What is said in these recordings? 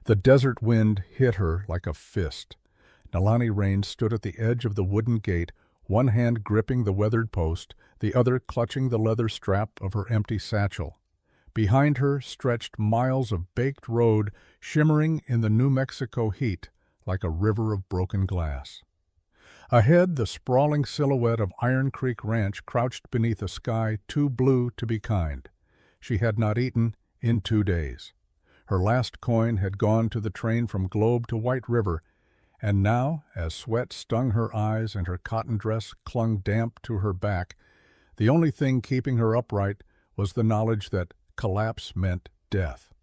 The desert wind hit her like a fist. Nalani Raines stood at the edge of the wooden gate, one hand gripping the weathered post, the other clutching the leather strap of her empty satchel. Behind her stretched miles of baked road, shimmering in the New Mexico heat like a river of broken glass. Ahead, the sprawling silhouette of Iron Creek Ranch crouched beneath a sky too blue to be kind. She had not eaten in 2 days. Her last coin had gone to the train from Globe to White River, and now, as sweat stung her eyes and her cotton dress clung damp to her back, the only thing keeping her upright was the knowledge that collapse meant death.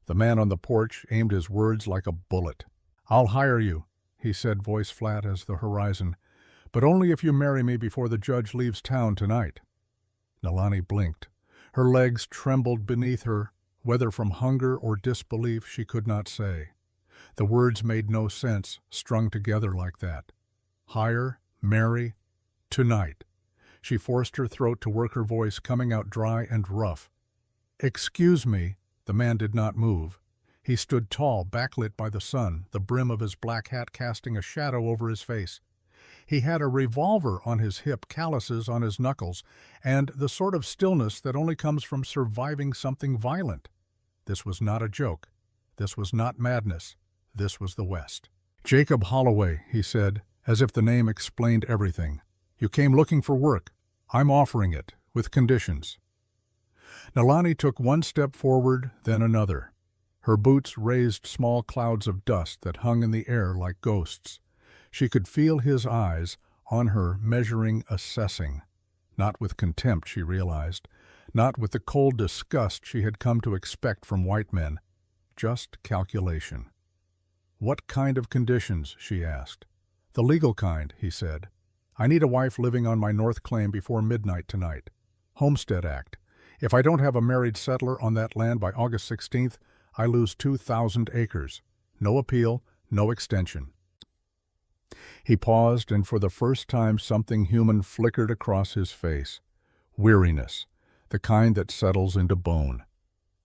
The man on the porch aimed his words like a bullet. "I'll hire you," he said, voice flat as the horizon, "but only if you marry me before the judge leaves town tonight." Nalani blinked. Her legs trembled beneath her, whether from hunger or disbelief she could not say. The words made no sense, strung together like that. Hire, marry, tonight. She forced her throat to work her voice, coming out dry and rough. "Excuse me." The man did not move. He stood tall, backlit by the sun, the brim of his black hat casting a shadow over his face. He had a revolver on his hip, calluses on his knuckles, and the sort of stillness that only comes from surviving something violent. This was not a joke. This was not madness. This was the West. "Jacob Holloway," he said, as if the name explained everything. "You came looking for work. I'm offering it, with conditions." Nalani took one step forward, then another. Her boots raised small clouds of dust that hung in the air like ghosts. She could feel his eyes on her, measuring, assessing. Not with contempt, she realized. Not with the cold disgust she had come to expect from white men. Just calculation. "What kind of conditions?" she asked. "The legal kind," he said. "I need a wife living on my north claim before midnight tonight. Homestead Act. If I don't have a married settler on that land by August 16th, I lose 2,000 acres. No appeal, no extension." He paused, and for the first time something human flickered across his face. Weariness, the kind that settles into bone.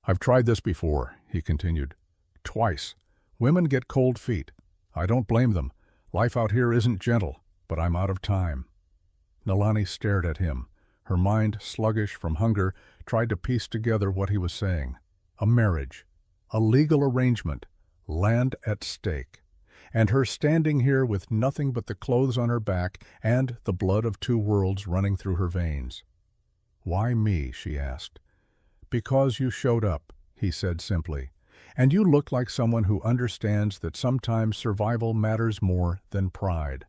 "I've tried this before," he continued. "Twice. Women get cold feet. I don't blame them. Life out here isn't gentle, but I'm out of time." Nalani stared at him. Her mind, sluggish from hunger, tried to piece together what he was saying. A marriage. A legal arrangement. Land at stake. And her standing here with nothing but the clothes on her back and the blood of 2 worlds running through her veins. "Why me?" she asked. "Because you showed up," he said simply. "And you look like someone who understands that sometimes survival matters more than pride."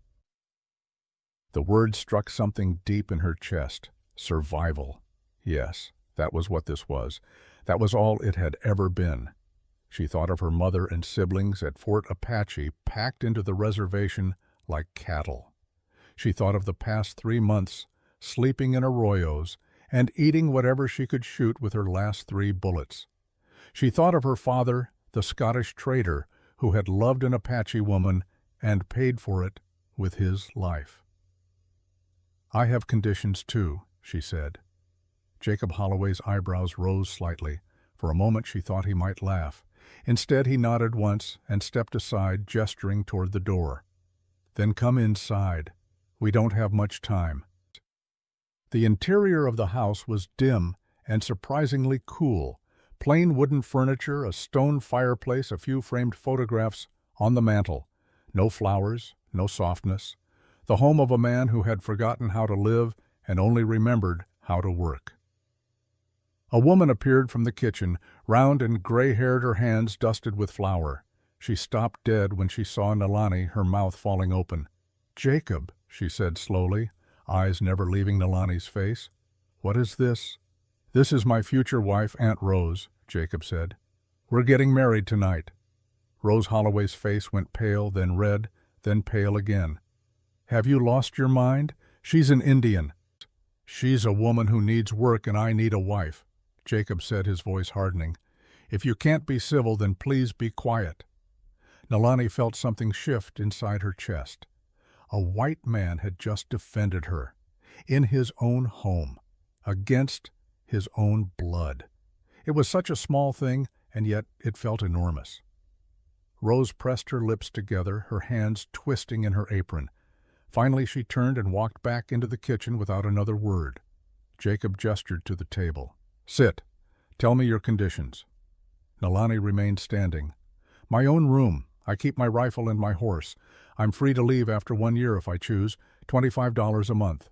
The word struck something deep in her chest. Survival. Yes, that was what this was. That was all it had ever been. She thought of her mother and siblings at Fort Apache, packed into the reservation like cattle. She thought of the past 3 months, sleeping in arroyos and eating whatever she could shoot with her last 3 bullets. She thought of her father, the Scottish trader, who had loved an Apache woman and paid for it with his life. "I have conditions too," she said. Jacob Holloway's eyebrows rose slightly. For a moment she thought he might laugh. Instead he nodded once and stepped aside, gesturing toward the door. "Then come inside. We don't have much time." The interior of the house was dim and surprisingly cool. Plain wooden furniture, a stone fireplace, a few framed photographs on the mantel. No flowers, no softness. The home of a man who had forgotten how to live and only remembered how to work. A woman appeared from the kitchen, round and gray-haired, her hands dusted with flour. She stopped dead when she saw Nalani, her mouth falling open. "Jacob," she said slowly, eyes never leaving Nalani's face. "What is this?" "This is my future wife, Aunt Rose," Jacob said. "We're getting married tonight." Rose Holloway's face went pale, then red, then pale again. "Have you lost your mind? She's an Indian." "She's a woman who needs work and I need a wife," Jacob said, his voice hardening. "If you can't be civil, then please be quiet." Nalani felt something shift inside her chest. A white man had just defended her, in his own home, against his own blood. It was such a small thing, and yet it felt enormous. Rose pressed her lips together, her hands twisting in her apron. Finally she turned and walked back into the kitchen without another word. Jacob gestured to the table. "Sit. Tell me your conditions." Nalani remained standing. "My own room. I keep my rifle and my horse. I'm free to leave after 1 year if I choose. $25 a month."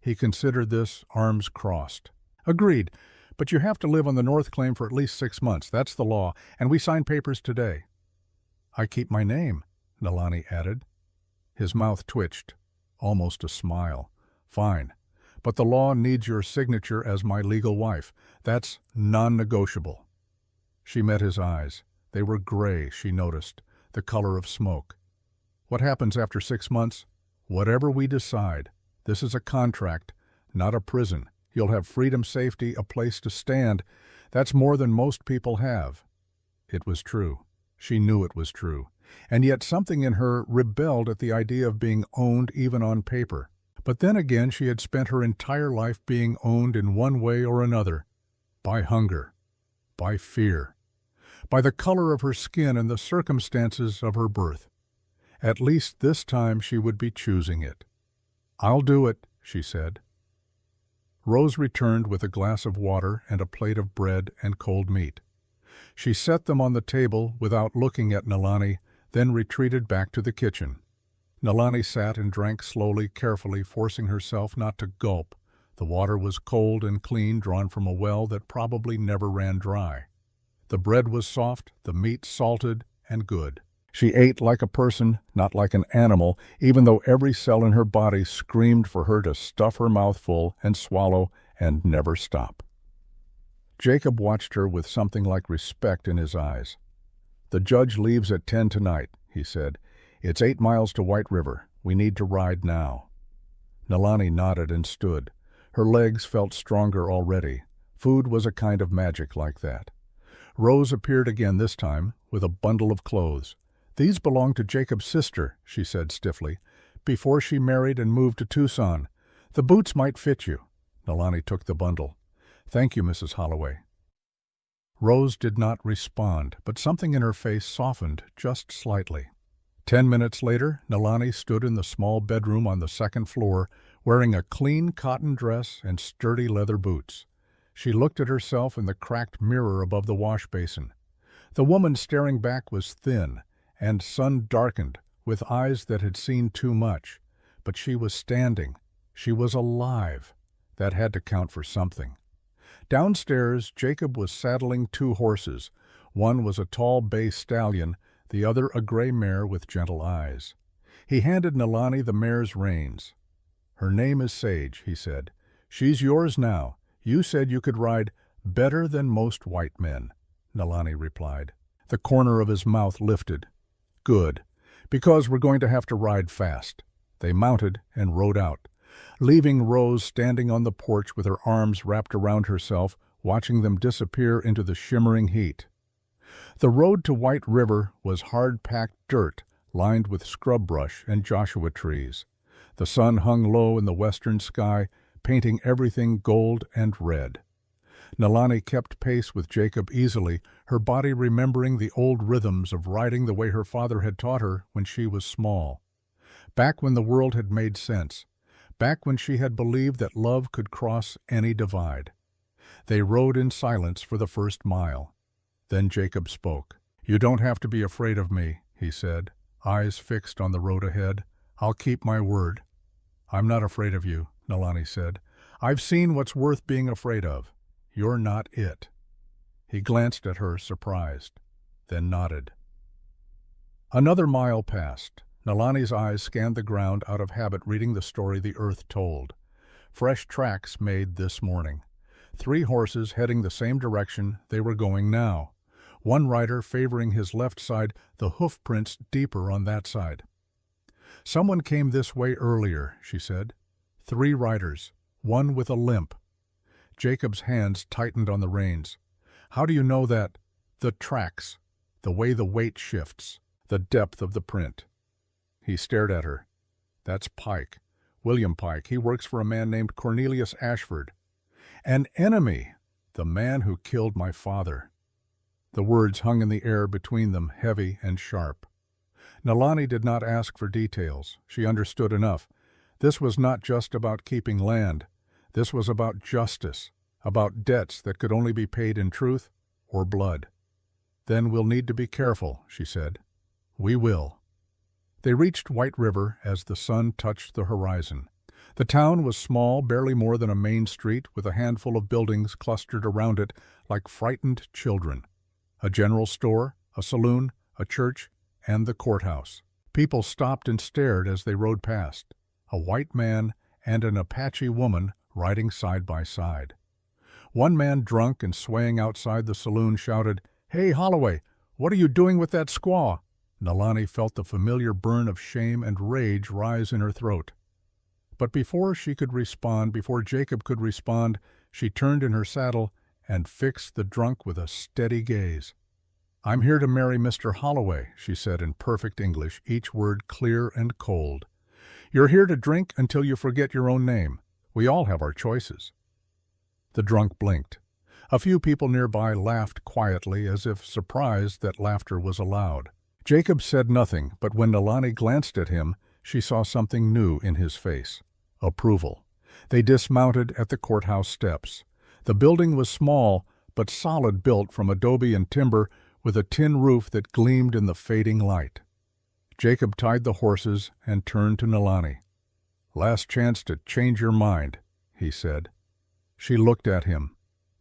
He considered this, arms crossed. "Agreed. But you have to live on the North Claim for at least 6 months. That's the law, and we sign papers today." "I keep my name," Nalani added. His mouth twitched, almost a smile. "Fine. But the law needs your signature as my legal wife. That's non-negotiable." She met his eyes. They were gray, she noticed, the color of smoke. "What happens after 6 months? Whatever we decide. This is a contract, not a prison. You'll have freedom, safety, a place to stand. That's more than most people have." It was true. She knew it was true. And yet something in her rebelled at the idea of being owned even on paper. But then again she had spent her entire life being owned in one way or another. By hunger. By fear. By the color of her skin and the circumstances of her birth. At least this time she would be choosing it. "I'll do it," she said. Rose returned with a glass of water and a plate of bread and cold meat. She set them on the table without looking at Nalani, then retreated back to the kitchen. Nalani sat and drank slowly, carefully, forcing herself not to gulp. The water was cold and clean, drawn from a well that probably never ran dry. The bread was soft, the meat salted and good. She ate like a person, not like an animal, even though every cell in her body screamed for her to stuff her mouth full and swallow and never stop. Jacob watched her with something like respect in his eyes. "The judge leaves at 10 tonight," he said. "It's 8 miles to White River. We need to ride now." Nalani nodded and stood. Her legs felt stronger already. Food was a kind of magic like that. Rose appeared again this time, with a bundle of clothes. "These belong to Jacob's sister," she said stiffly, "before she married and moved to Tucson. The boots might fit you." Nalani took the bundle. "Thank you, Mrs. Holloway." Rose did not respond, but something in her face softened just slightly. 10 minutes later, Nalani stood in the small bedroom on the second floor, wearing a clean cotton dress and sturdy leather boots. She looked at herself in the cracked mirror above the wash basin. The woman staring back was thin and sun-darkened, with eyes that had seen too much. But she was standing. She was alive. That had to count for something. Downstairs, Jacob was saddling 2 horses. One was a tall bay stallion, the other a gray mare with gentle eyes. He handed Nalani the mare's reins. "Her name is Sage," he said. "She's yours now. You said you could ride better than most white men," Nalani replied. The corner of his mouth lifted. "Good, because we're going to have to ride fast." They mounted and rode out, leaving Rose standing on the porch with her arms wrapped around herself, watching them disappear into the shimmering heat. The road to White River was hard-packed dirt, lined with scrub brush and Joshua trees. The sun hung low in the western sky, painting everything gold and red. Nalani kept pace with Jacob easily, her body remembering the old rhythms of riding the way her father had taught her when she was small. Back when the world had made sense. Back when she had believed that love could cross any divide. They rode in silence for the first mile. Then Jacob spoke. "You don't have to be afraid of me," he said, eyes fixed on the road ahead. "I'll keep my word." "I'm not afraid of you," Nalani said. "I've seen what's worth being afraid of. You're not it." He glanced at her, surprised, then nodded. Another mile passed. Nalani's eyes scanned the ground, out of habit reading the story the earth told. Fresh tracks made this morning. 3 horses heading the same direction they were going now. One rider favoring his left side, the hoof prints deeper on that side. "Someone came this way earlier," she said. 3 riders, one with a limp. Jacob's hands tightened on the reins. "How do you know that?" "The tracks, the way the weight shifts, the depth of the print." He stared at her. "That's Pike, William Pike. He works for a man named Cornelius Ashford." "An enemy! The man who killed my father." The words hung in the air between them, heavy and sharp. Nalani did not ask for details. She understood enough. This was not just about keeping land. This was about justice, about debts that could only be paid in truth or blood. "Then we'll need to be careful," she said. "We will." They reached White River as the sun touched the horizon. The town was small, barely more than a main street, with a handful of buildings clustered around it like frightened children. A general store, a saloon, a church, and the courthouse. People stopped and stared as they rode past. A white man and an Apache woman riding side by side. One man, drunk and swaying outside the saloon, shouted, "Hey, Holloway, what are you doing with that squaw?" Nalani felt the familiar burn of shame and rage rise in her throat. But before Jacob could respond, she turned in her saddle and fixed the drunk with a steady gaze. "I'm here to marry Mr. Holloway," she said in perfect English, each word clear and cold. "You're here to drink until you forget your own name. We all have our choices." The drunk blinked. A few people nearby laughed quietly, as if surprised that laughter was allowed. Jacob said nothing, but when Nalani glanced at him, she saw something new in his face. Approval. They dismounted at the courthouse steps. The building was small, but solid, built from adobe and timber, with a tin roof that gleamed in the fading light. Jacob tied the horses and turned to Nalani. "Last chance to change your mind," he said. She looked at him,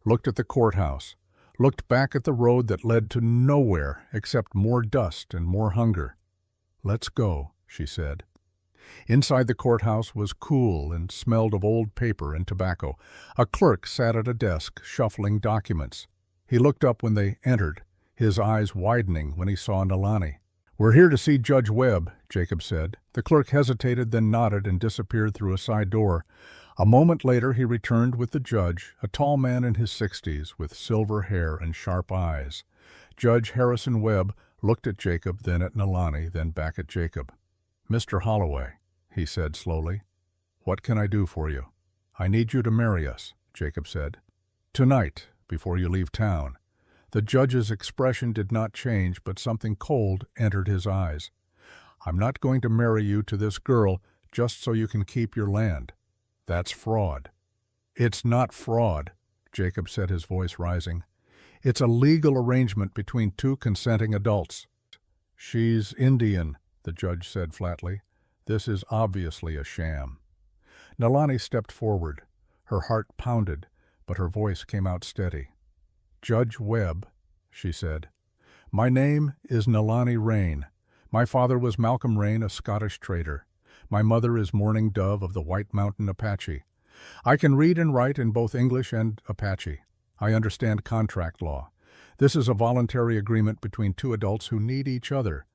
looked at the courthouse, looked back at the road that led to nowhere except more dust and more hunger. "Let's go," she said. Inside the courthouse was cool and smelled of old paper and tobacco. A clerk sat at a desk, shuffling documents. He looked up when they entered, his eyes widening when he saw Nalani. "We're here to see Judge Webb," Jacob said. The clerk hesitated, then nodded and disappeared through a side door. A moment later he returned with the judge, a tall man in his 60s, with silver hair and sharp eyes. Judge Harrison Webb looked at Jacob, then at Nalani, then back at Jacob. "Mr. Holloway," he said slowly, "what can I do for you?" "I need you to marry us," Jacob said. "Tonight, before you leave town." The judge's expression did not change, but something cold entered his eyes. "I'm not going to marry you to this girl just so you can keep your land. That's fraud." "It's not fraud," Jacob said, his voice rising. "It's a legal arrangement between two consenting adults." "She's Indian," the judge said flatly. "This is obviously a sham." Nalani stepped forward. Her heart pounded, but her voice came out steady. "Judge Webb," she said. "My name is Nalani Rain. My father was Malcolm Rain, a Scottish trader. My mother is Morning Dove of the White Mountain Apache. I can read and write in both English and Apache. I understand contract law. This is a voluntary agreement between two adults who need each other.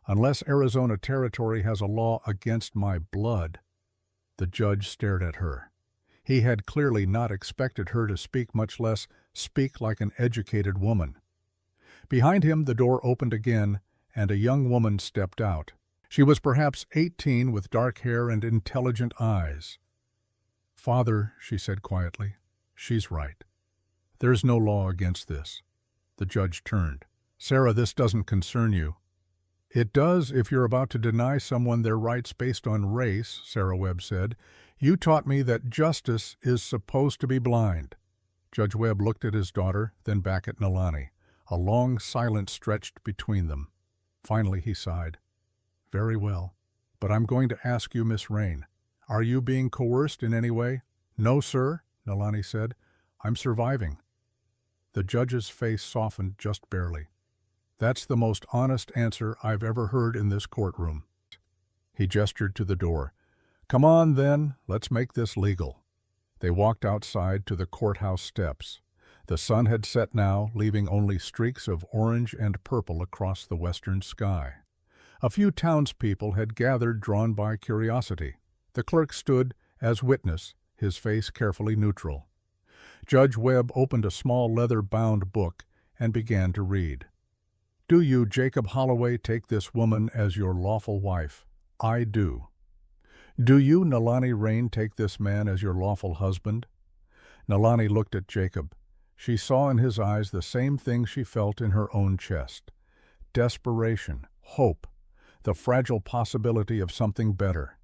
Unless Arizona Territory has a law against my blood." The judge stared at her. He had clearly not expected her to speak, much less speak like an educated woman. Behind him the door opened again, and a young woman stepped out. She was perhaps 18, with dark hair and intelligent eyes. "Father," she said quietly, "she's right. There's no law against this." The judge turned. "Sarah, this doesn't concern you." "It does if you're about to deny someone their rights based on race," Sarah Webb said. "You taught me that justice is supposed to be blind." Judge Webb looked at his daughter, then back at Nalani. A long silence stretched between them. Finally he sighed. "Very well. But I'm going to ask you, Miss Rain, are you being coerced in any way?" "No, sir," Nalani said. "I'm surviving." The judge's face softened just barely. "That's the most honest answer I've ever heard in this courtroom." He gestured to the door. "Come on, then, let's make this legal." They walked outside to the courthouse steps. The sun had set now, leaving only streaks of orange and purple across the western sky. A few townspeople had gathered, drawn by curiosity. The clerk stood as witness, his face carefully neutral. Judge Webb opened a small leather-bound book and began to read. "Do you, Jacob Holloway, take this woman as your lawful wife?" "I do." "Do you, Nalani Rain, take this man as your lawful husband?" Nalani looked at Jacob. She saw in his eyes the same thing she felt in her own chest: desperation, hope, the fragile possibility of something better.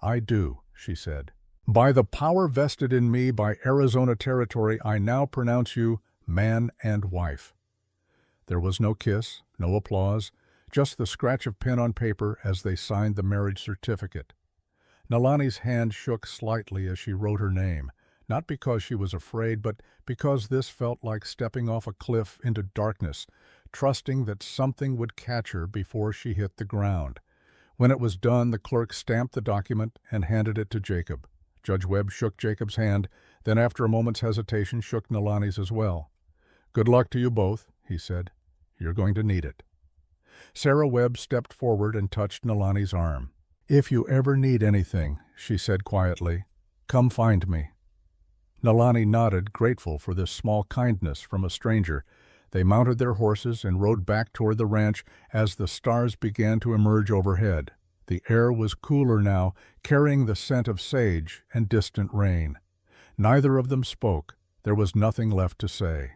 "I do," she said. "By the power vested in me by Arizona territory, I now pronounce you man and wife." There was no kiss, no applause, just the scratch of pen on paper as they signed the marriage certificate. Nalani's hand shook slightly as she wrote her name, not because she was afraid, but because this felt like stepping off a cliff into darkness, trusting that something would catch her before she hit the ground. When it was done, the clerk stamped the document and handed it to Jacob. Judge Webb shook Jacob's hand, then after a moment's hesitation shook Nalani's as well. "Good luck to you both," he said. "You're going to need it." Sarah Webb stepped forward and touched Nalani's arm. "If you ever need anything," she said quietly, "come find me." Nalani nodded, grateful for this small kindness from a stranger. They mounted their horses and rode back toward the ranch as the stars began to emerge overhead. The air was cooler now, carrying the scent of sage and distant rain. Neither of them spoke. There was nothing left to say.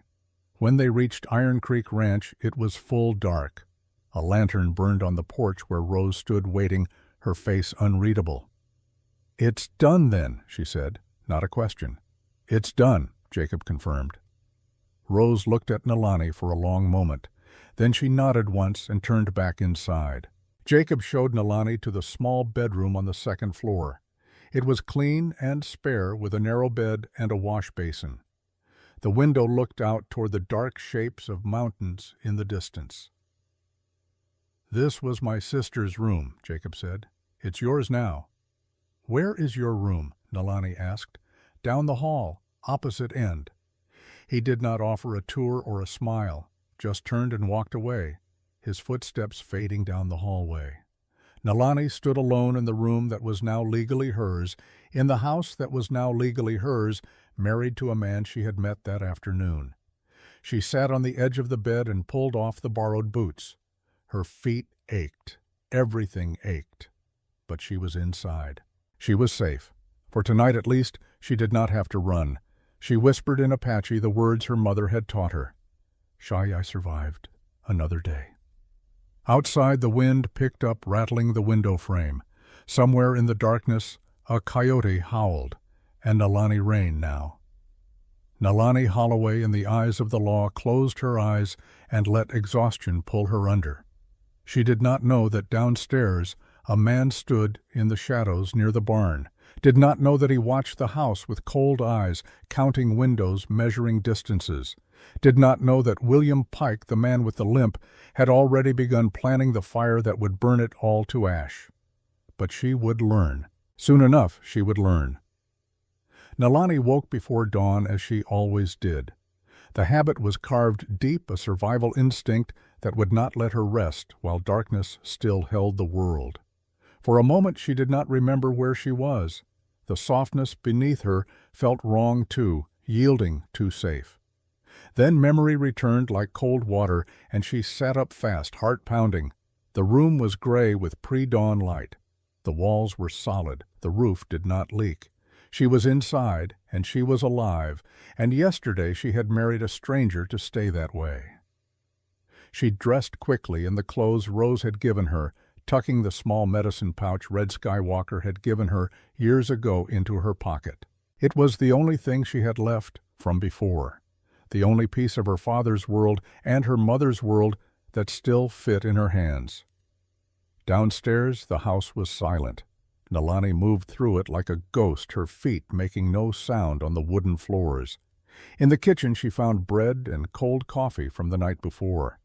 When they reached Iron Creek Ranch, it was full dark. A lantern burned on the porch where Rose stood waiting, her face unreadable. "It's done then," she said, not a question. "It's done," Jacob confirmed. Rose looked at Nalani for a long moment. Then she nodded once and turned back inside. Jacob showed Nalani to the small bedroom on the second floor. It was clean and spare, with a narrow bed and a wash basin. The window looked out toward the dark shapes of mountains in the distance. "This was my sister's room," Jacob said. "It's yours now." "Where is your room?" Nalani asked. "Down the hall, opposite end." He did not offer a tour or a smile, just turned and walked away, his footsteps fading down the hallway. Nalani stood alone in the room that was now legally hers, in the house that was now legally hers, married to a man she had met that afternoon. She sat on the edge of the bed and pulled off the borrowed boots. Her feet ached. Everything ached. But she was inside. She was safe. For tonight at least, she did not have to run. She whispered in Apache the words her mother had taught her. "Shai, I survived another day." Outside, the wind picked up, rattling the window frame. Somewhere in the darkness, a coyote howled, and Nalani reigned now. Nalani Holloway, in the eyes of the law, closed her eyes and let exhaustion pull her under. She did not know that downstairs a man stood in the shadows near the barn, did not know that he watched the house with cold eyes, counting windows, measuring distances, did not know that William Pike, the man with the limp, had already begun planning the fire that would burn it all to ash. But she would learn. Soon enough she would learn. Nalani woke before dawn, as she always did. The habit was carved deep, a survival instinct that would not let her rest while darkness still held the world. For a moment she did not remember where she was. The softness beneath her felt wrong too, yielding too safe. Then memory returned like cold water, and she sat up fast, heart pounding. The room was gray with pre-dawn light. The walls were solid, the roof did not leak. She was inside, and she was alive, and yesterday she had married a stranger to stay that way. She dressed quickly in the clothes Rose had given her, tucking the small medicine pouch Red Skywalker had given her years ago into her pocket. It was the only thing she had left from before, the only piece of her father's world and her mother's world that still fit in her hands. Downstairs the house was silent. Nalani moved through it like a ghost, her feet making no sound on the wooden floors. In the kitchen she found bread and cold coffee from the night before.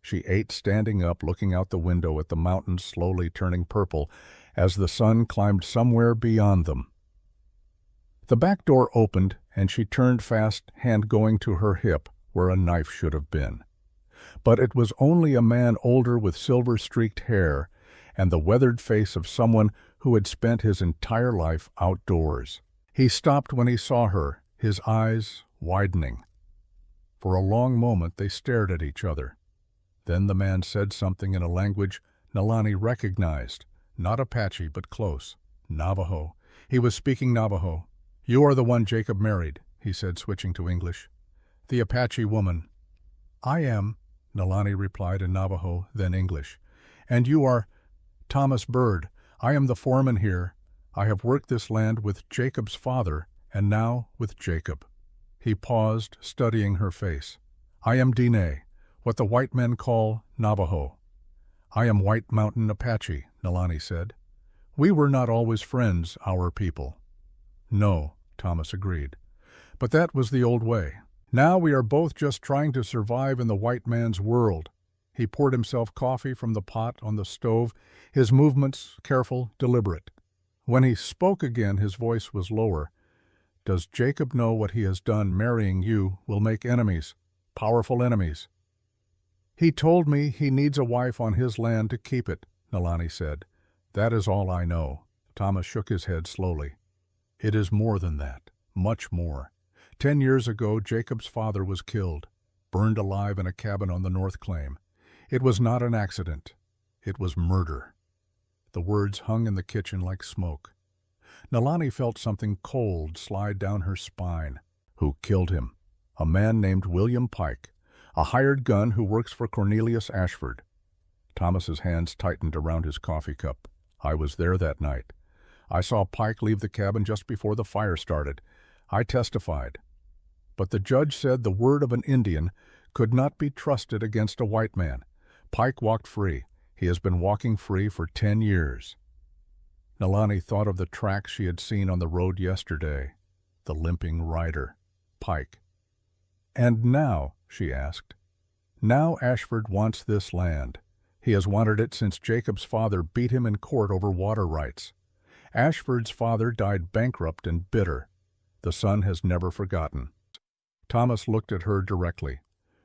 She ate standing up, looking out the window at the mountains slowly turning purple as the sun climbed somewhere beyond them. The back door opened, and she turned fast, hand going to her hip where a knife should have been. But it was only a man older with silver-streaked hair and the weathered face of someone who had spent his entire life outdoors. He stopped when he saw her, his eyes widening. For a long moment they stared at each other. Then the man said something in a language Nalani recognized, not Apache but close, Navajo. He was speaking Navajo. "You are the one Jacob married," he said, switching to English. The Apache woman. I am, Nalani replied in Navajo, then English. And you are? Thomas Bird. I am the foreman here. I have worked this land with Jacob's father, and now with Jacob. He paused, studying her face. I am Diné, what the white men call Navajo. I am White Mountain Apache, Nalani said. We were not always friends, our people. No, Thomas agreed. But that was the old way. Now we are both just trying to survive in the white man's world. He poured himself coffee from the pot on the stove, his movements careful, deliberate. When he spoke again, his voice was lower. Does Jacob know what he has done marrying you will make enemies, powerful enemies? He told me he needs a wife on his land to keep it, Nalani said. That is all I know. Thomas shook his head slowly. It is more than that, much more. 10 years ago, Jacob's father was killed, burned alive in a cabin on the North Claim. It was not an accident. It was murder. The words hung in the kitchen like smoke. Nalani felt something cold slide down her spine. Who killed him? A man named William Pike, a hired gun who works for Cornelius Ashford. Thomas's hands tightened around his coffee cup. I was there that night. I saw Pike leave the cabin just before the fire started. I testified. But the judge said the word of an Indian could not be trusted against a white man. Pike walked free. He has been walking free for 10 years. Nalani thought of the tracks she had seen on the road yesterday. The limping rider, Pike. And now, she asked. Now Ashford wants this land. He has wanted it since Jacob's father beat him in court over water rights. Ashford's father died bankrupt and bitter. The son has never forgotten. Thomas looked at her directly.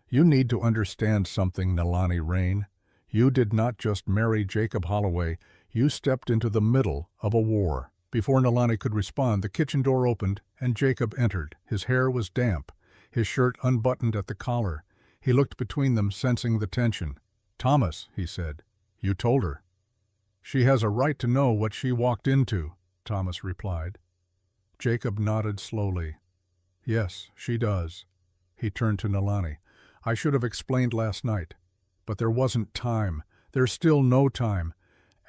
You need to understand something, Nalani Rain. You did not just marry Jacob Holloway, you stepped into the middle of a war. Before Nalani could respond, the kitchen door opened and Jacob entered. His hair was damp, his shirt unbuttoned at the collar. He looked between them, sensing the tension. Thomas, he said, you told her. She has a right to know what she walked into, Thomas replied. Jacob nodded slowly. Yes, she does. He turned to Nalani. I should have explained last night. But there wasn't time. There's still no time.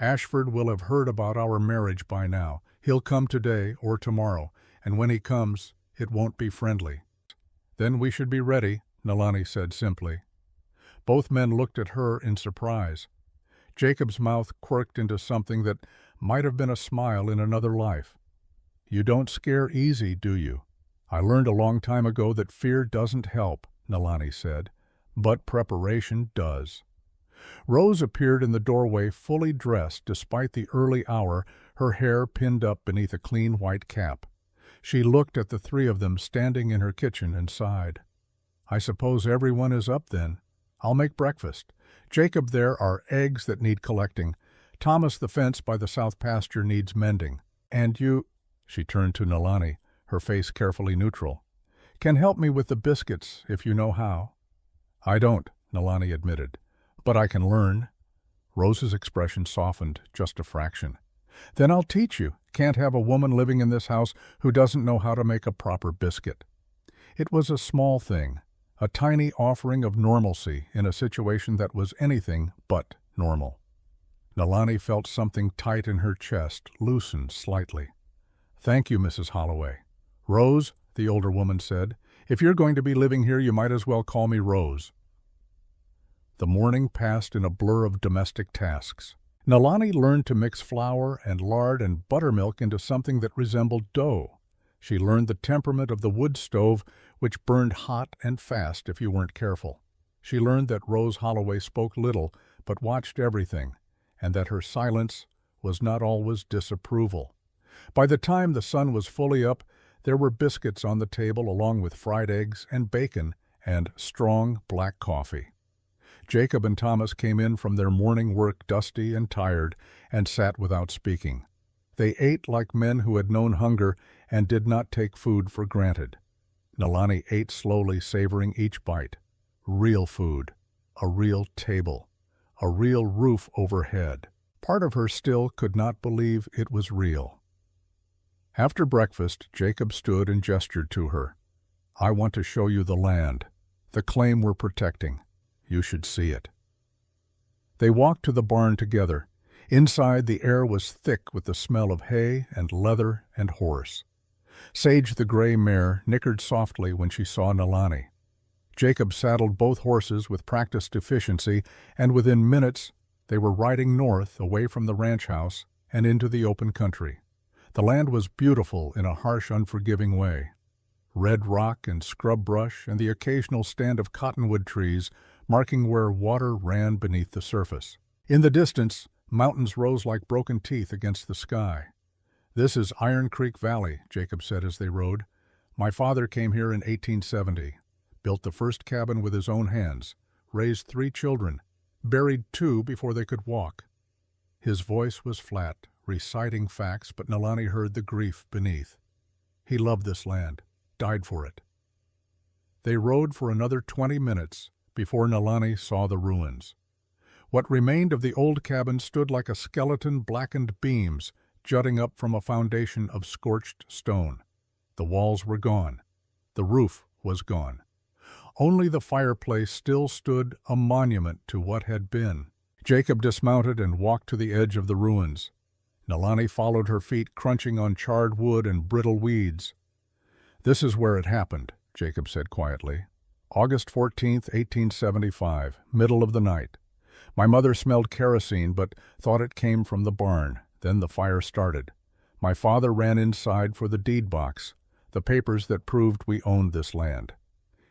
Ashford will have heard about our marriage by now. He'll come today or tomorrow, and when he comes, it won't be friendly. Then we should be ready, Nalani said simply. Both men looked at her in surprise. Jacob's mouth quirked into something that might have been a smile in another life. You don't scare easy, do you? I learned a long time ago that fear doesn't help, Nalani said, but preparation does. Rose appeared in the doorway fully dressed despite the early hour, her hair pinned up beneath a clean white cap. She looked at the three of them standing in her kitchen and sighed. I suppose everyone is up then. I'll make breakfast. Jacob, there are eggs that need collecting. Thomas, the fence by the south pasture needs mending. And you, she turned to Nalani, her face carefully neutral, can help me with the biscuits if you know how. I don't, Nalani admitted, but I can learn. Rose's expression softened just a fraction. Then I'll teach you. Can't have a woman living in this house who doesn't know how to make a proper biscuit. It was a small thing, a tiny offering of normalcy in a situation that was anything but normal. Nalani felt something tight in her chest loosen slightly. Thank you, Mrs. Holloway. Rose, the older woman said, if you're going to be living here, you might as well call me Rose. The morning passed in a blur of domestic tasks. Nalani learned to mix flour and lard and buttermilk into something that resembled dough. She learned the temperament of the wood stove, which burned hot and fast if you weren't careful. She learned that Rose Holloway spoke little but watched everything, and that her silence was not always disapproval. By the time the sun was fully up, there were biscuits on the table along with fried eggs and bacon and strong black coffee. Jacob and Thomas came in from their morning work dusty and tired and sat without speaking. They ate like men who had known hunger and did not take food for granted. Nalani ate slowly, savoring each bite. Real food, a real table, a real roof overhead. Part of her still could not believe it was real. After breakfast, Jacob stood and gestured to her. I want to show you the land, the claim we're protecting. You should see it." They walked to the barn together. Inside, the air was thick with the smell of hay and leather and horse. Sage, the gray mare, nickered softly when she saw Nalani. Jacob saddled both horses with practiced efficiency, and within minutes they were riding north away from the ranch house and into the open country. The land was beautiful in a harsh, unforgiving way. Red rock and scrub brush and the occasional stand of cottonwood trees marking where water ran beneath the surface. In the distance, mountains rose like broken teeth against the sky. "This is Iron Creek Valley," Jacob said as they rode. "My father came here in 1870, built the first cabin with his own hands, raised 3 children, buried 2 before they could walk." His voice was flat, reciting facts, but Nalani heard the grief beneath. He loved this land, died for it. They rode for another 20 minutes before Nalani saw the ruins. What remained of the old cabin stood like a skeleton, blackened beams jutting up from a foundation of scorched stone. The walls were gone. The roof was gone. Only the fireplace still stood, a monument to what had been. Jacob dismounted and walked to the edge of the ruins. Nalani followed, her feet crunching on charred wood and brittle weeds. "This is where it happened," Jacob said quietly. "August 14th, 1875, middle of the night. My mother smelled kerosene but thought it came from the barn. Then the fire started. My father ran inside for the deed box, the papers that proved we owned this land.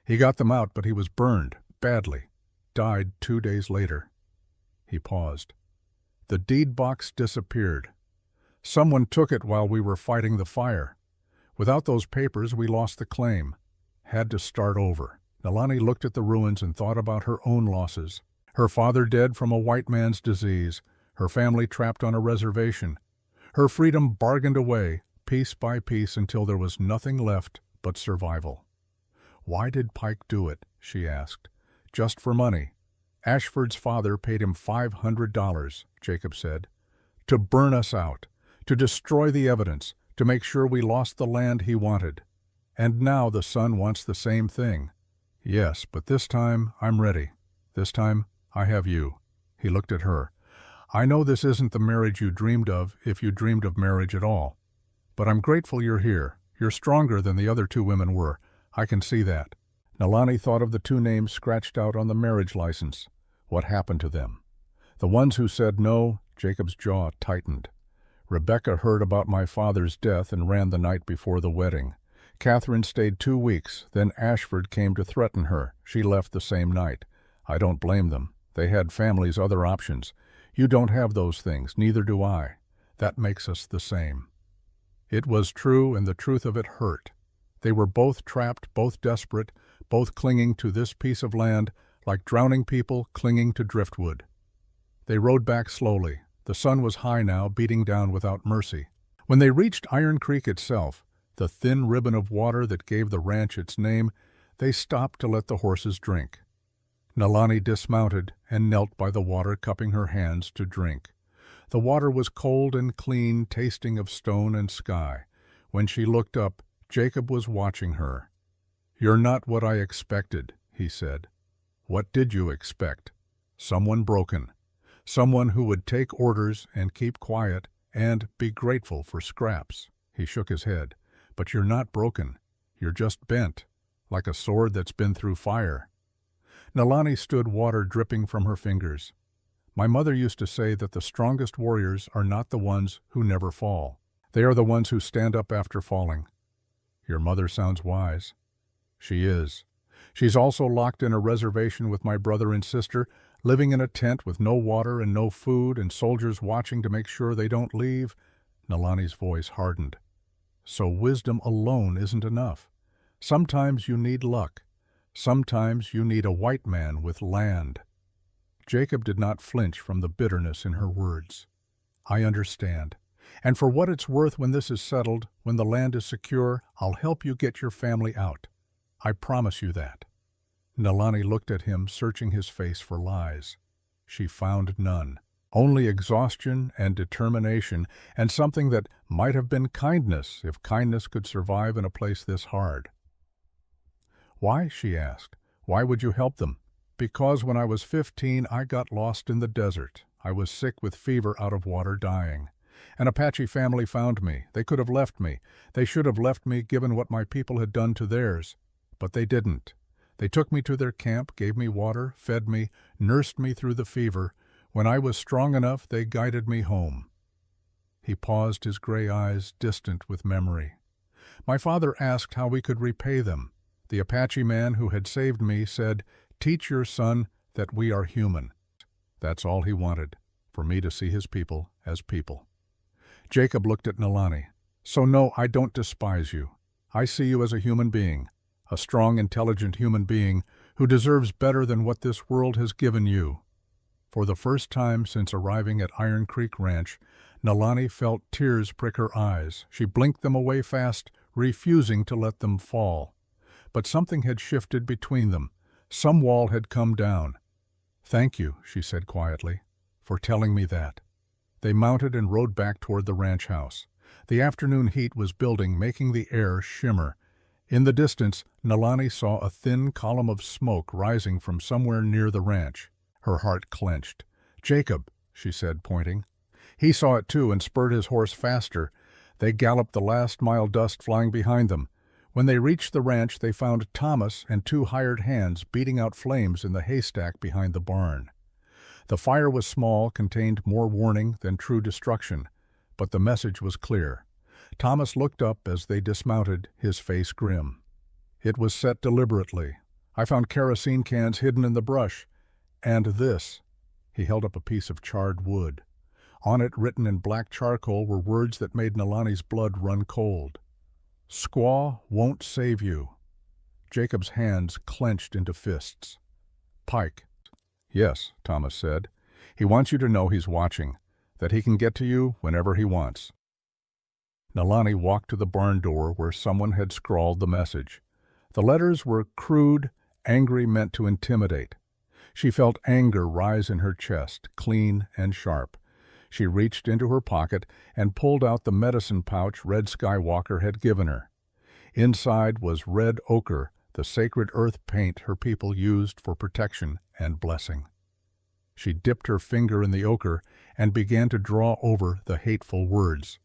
He got them out, but he was burned, badly. Died 2 days later." He paused. "The deed box disappeared. Someone took it while we were fighting the fire. Without those papers, we lost the claim. Had to start over." Nalani looked at the ruins and thought about her own losses. Her father dead from a white man's disease, her family trapped on a reservation, her freedom bargained away, piece by piece, until there was nothing left but survival. "Why did Pike do it?" she asked. "Just for money." "Ashford's father paid him $500, Jacob said. "To burn us out, to destroy the evidence, to make sure we lost the land he wanted. And now the son wants the same thing." "Yes, but this time I'm ready. This time I have you." He looked at her. "I know this isn't the marriage you dreamed of, if you dreamed of marriage at all. But I'm grateful you're here. You're stronger than the other 2 women were. I can see that." Nalani thought of the 2 names scratched out on the marriage license. What happened to them? The ones who said no. Jacob's jaw tightened. "Rebecca heard about my father's death and ran the night before the wedding. Catherine stayed 2 weeks, then Ashford came to threaten her. She left the same night. I don't blame them. They had families, other options. You don't have those things, neither do I. That makes us the same." It was true, and the truth of it hurt. They were both trapped, both desperate, both clinging to this piece of land like drowning people clinging to driftwood. They rode back slowly. The sun was high now, beating down without mercy. When they reached Iron Creek itself, the thin ribbon of water that gave the ranch its name, they stopped to let the horses drink. Nalani dismounted and knelt by the water, cupping her hands to drink. The water was cold and clean, tasting of stone and sky. When she looked up, Jacob was watching her. "You're not what I expected," he said. "What did you expect?" "Someone broken. Someone who would take orders and keep quiet and be grateful for scraps." He shook his head. "But you're not broken. You're just bent, like a sword that's been through fire." Nalani stood, water dripping from her fingers. "My mother used to say that the strongest warriors are not the ones who never fall. They are the ones who stand up after falling." "Your mother sounds wise." "She is. She's also locked in a reservation with my brother and sister, living in a tent with no water and no food, and soldiers watching to make sure they don't leave." Nalani's voice hardened. "So wisdom alone isn't enough. Sometimes you need luck. Sometimes you need a white man with land." Jacob did not flinch from the bitterness in her words. "I understand. And for what it's worth, when this is settled, when the land is secure, I'll help you get your family out. I promise you that." Nalani looked at him, searching his face for lies. She found none. Only exhaustion and determination, and something that might have been kindness, if kindness could survive in a place this hard. "Why?" she asked. "Why would you help them?" "Because when I was 15 I got lost in the desert. I was sick with fever, out of water, dying. An Apache family found me. They could have left me. They should have left me, given what my people had done to theirs. But they didn't. They took me to their camp, gave me water, fed me, nursed me through the fever. When I was strong enough, they guided me home." He paused, his gray eyes distant with memory. "My father asked how we could repay them. The Apache man who had saved me said, 'Teach your son that we are human.' That's all he wanted, for me to see his people as people." Jacob looked at Nalani. "So no, I don't despise you. I see you as a human being, a strong, intelligent human being who deserves better than what this world has given you." For the first time since arriving at Iron Creek Ranch, Nalani felt tears prick her eyes. She blinked them away fast, refusing to let them fall. But something had shifted between them. Some wall had come down. "Thank you," she said quietly, "for telling me that." They mounted and rode back toward the ranch house. The afternoon heat was building, making the air shimmer. In the distance, Nalani saw a thin column of smoke rising from somewhere near the ranch. Her heart clenched. "Jacob," she said, pointing. He saw it too and spurred his horse faster. They galloped, the last mile dust flying behind them. When they reached the ranch, they found Thomas and 2 hired hands beating out flames in the haystack behind the barn. The fire was small, contained more warning than true destruction, but the message was clear. Thomas looked up as they dismounted, his face grim. "It was set deliberately. I found kerosene cans hidden in the brush. And this." He held up a piece of charred wood. On it, written in black charcoal, were words that made Nalani's blood run cold. "Squaw won't save you." Jacob's hands clenched into fists. "Pike." "Yes," Thomas said. "He wants you to know he's watching, that he can get to you whenever he wants." Nalani walked to the barn door where someone had scrawled the message. The letters were crude, angry, meant to intimidate. She felt anger rise in her chest, clean and sharp. She reached into her pocket and pulled out the medicine pouch Red Skywalker had given her. Inside was red ochre, the sacred earth paint her people used for protection and blessing. She dipped her finger in the ochre and began to draw over the hateful words.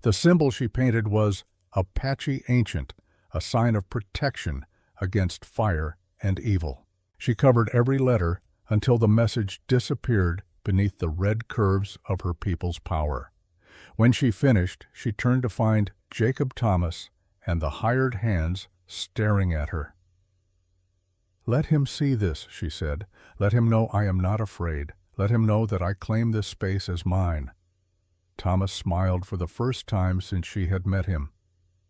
The symbol she painted was Apache Ancient, a sign of protection against fire and evil. She covered every letter until the message disappeared beneath the red curves of her people's power. When she finished, she turned to find Jacob Thomas and the hired hands staring at her. "Let him see this," she said. "Let him know I am not afraid. Let him know that I claim this space as mine." Thomas smiled for the first time since she had met him.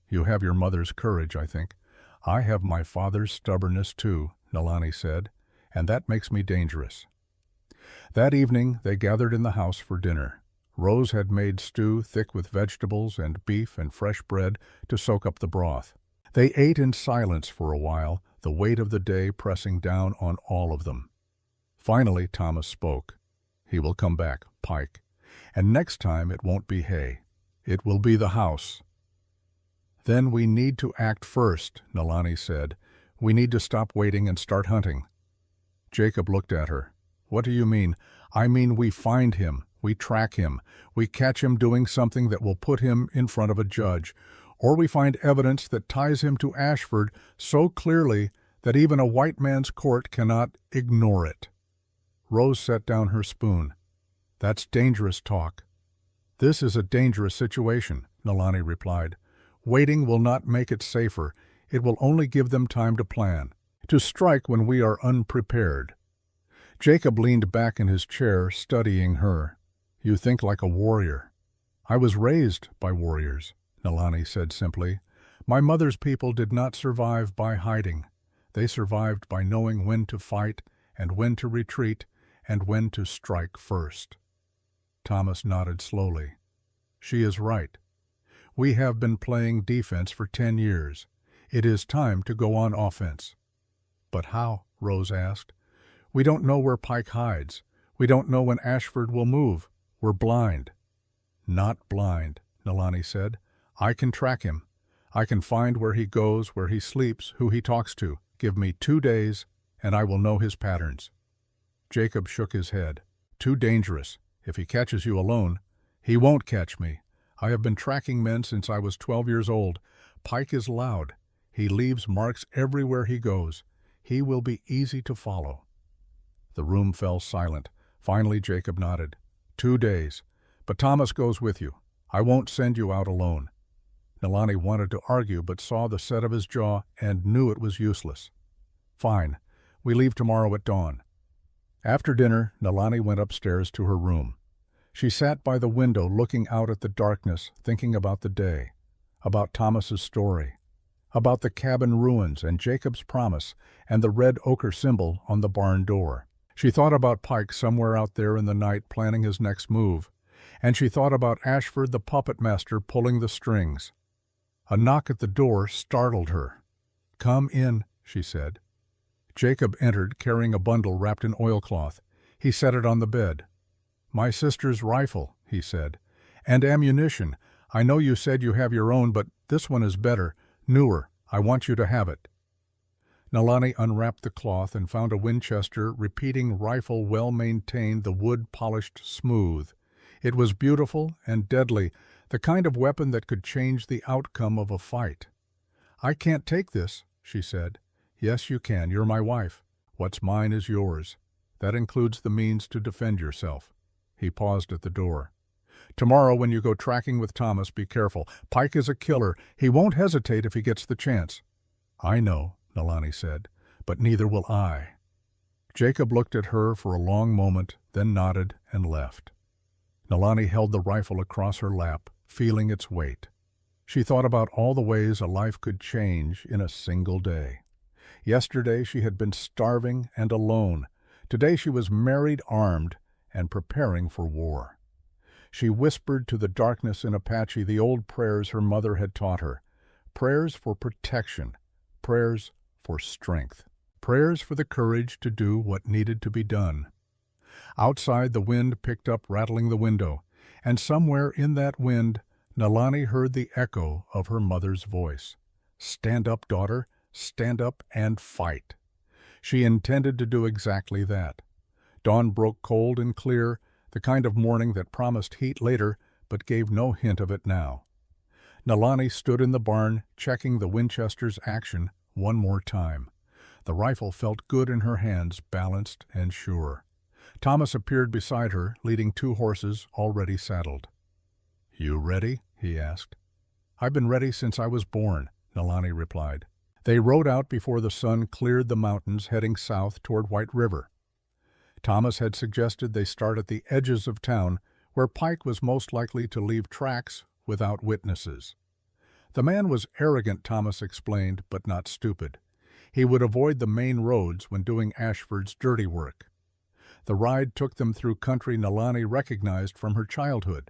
"You have your mother's courage, I think." "I have my father's stubbornness too," Nalani said, "and that makes me dangerous." That evening they gathered in the house for dinner. Rose had made stew thick with vegetables and beef and fresh bread to soak up the broth. They ate in silence for a while, the weight of the day pressing down on all of them. Finally Thomas spoke. "He will come back, Pike. And next time it won't be hay. It will be the house." "Then we need to act first," Nalani said. "We need to stop waiting and start hunting." Jacob looked at her. "What do you mean?" "I mean we find him, we track him, we catch him doing something that will put him in front of a judge, or we find evidence that ties him to Ashford so clearly that even a white man's court cannot ignore it." Rose set down her spoon. "That's dangerous talk." "This is a dangerous situation," Nalani replied. "Waiting will not make it safer. It will only give them time to plan, to strike when we are unprepared." Jacob leaned back in his chair, studying her. "You think like a warrior." "I was raised by warriors," Nalani said simply. "My mother's people did not survive by hiding. They survived by knowing when to fight and when to retreat and when to strike first." Thomas nodded slowly. "She is right. We have been playing defense for 10 years. It is time to go on offense." "But how?" Rose asked. "We don't know where Pike hides. We don't know when Ashford will move. We're blind." "Not blind," Nalani said. "I can track him. I can find where he goes, where he sleeps, who he talks to. Give me 2 days, and I will know his patterns." Jacob shook his head. "Too dangerous. If he catches you alone—" "He won't catch me. I have been tracking men since I was 12 years old. Pike is loud. He leaves marks everywhere he goes. He will be easy to follow." The room fell silent. Finally Jacob nodded. 2 days. But Thomas goes with you. I won't send you out alone." Nalani wanted to argue but saw the set of his jaw and knew it was useless. "Fine. We leave tomorrow at dawn." After dinner, Nalani went upstairs to her room. She sat by the window looking out at the darkness, thinking about the day, about Thomas's story, about the cabin ruins and Jacob's promise and the red ochre symbol on the barn door. She thought about Pike somewhere out there in the night planning his next move, and she thought about Ashford the puppet master pulling the strings. A knock at the door startled her. "Come in," she said. Jacob entered carrying a bundle wrapped in oilcloth. He set it on the bed. "My sister's rifle," he said, "and ammunition. I know you said you have your own, but this one is better, newer. I want you to have it." Nalani unwrapped the cloth and found a Winchester repeating rifle well-maintained, the wood polished smooth. It was beautiful and deadly, the kind of weapon that could change the outcome of a fight. "I can't take this," she said. "Yes, you can. You're my wife. What's mine is yours. That includes the means to defend yourself." He paused at the door. "Tomorrow when you go tracking with Thomas, be careful. Pike is a killer. He won't hesitate if he gets the chance." "I know," Nalani said, "but neither will I." Jacob looked at her for a long moment, then nodded and left. Nalani held the rifle across her lap, feeling its weight. She thought about all the ways a life could change in a single day. Yesterday she had been starving and alone. Today she was married, armed, and preparing for war. She whispered to the darkness in Apache the old prayers her mother had taught her. Prayers for protection, prayers for strength, prayers for the courage to do what needed to be done. Outside the wind picked up, rattling the window, and somewhere in that wind Nalani heard the echo of her mother's voice. "Stand up, daughter, stand up and fight." She intended to do exactly that. Dawn broke cold and clear, the kind of morning that promised heat later but gave no hint of it now. Nalani stood in the barn, checking the Winchester's action one more time. The rifle felt good in her hands, balanced and sure. Thomas appeared beside her, leading 2 horses already saddled. "You ready?" he asked. "I've been ready since I was born," Nalani replied. They rode out before the sun cleared the mountains, heading south toward White River. Thomas had suggested they start at the edges of town, where Pike was most likely to leave tracks without witnesses. The man was arrogant, Thomas explained, but not stupid. He would avoid the main roads when doing Ashford's dirty work. The ride took them through country Nalani recognized from her childhood.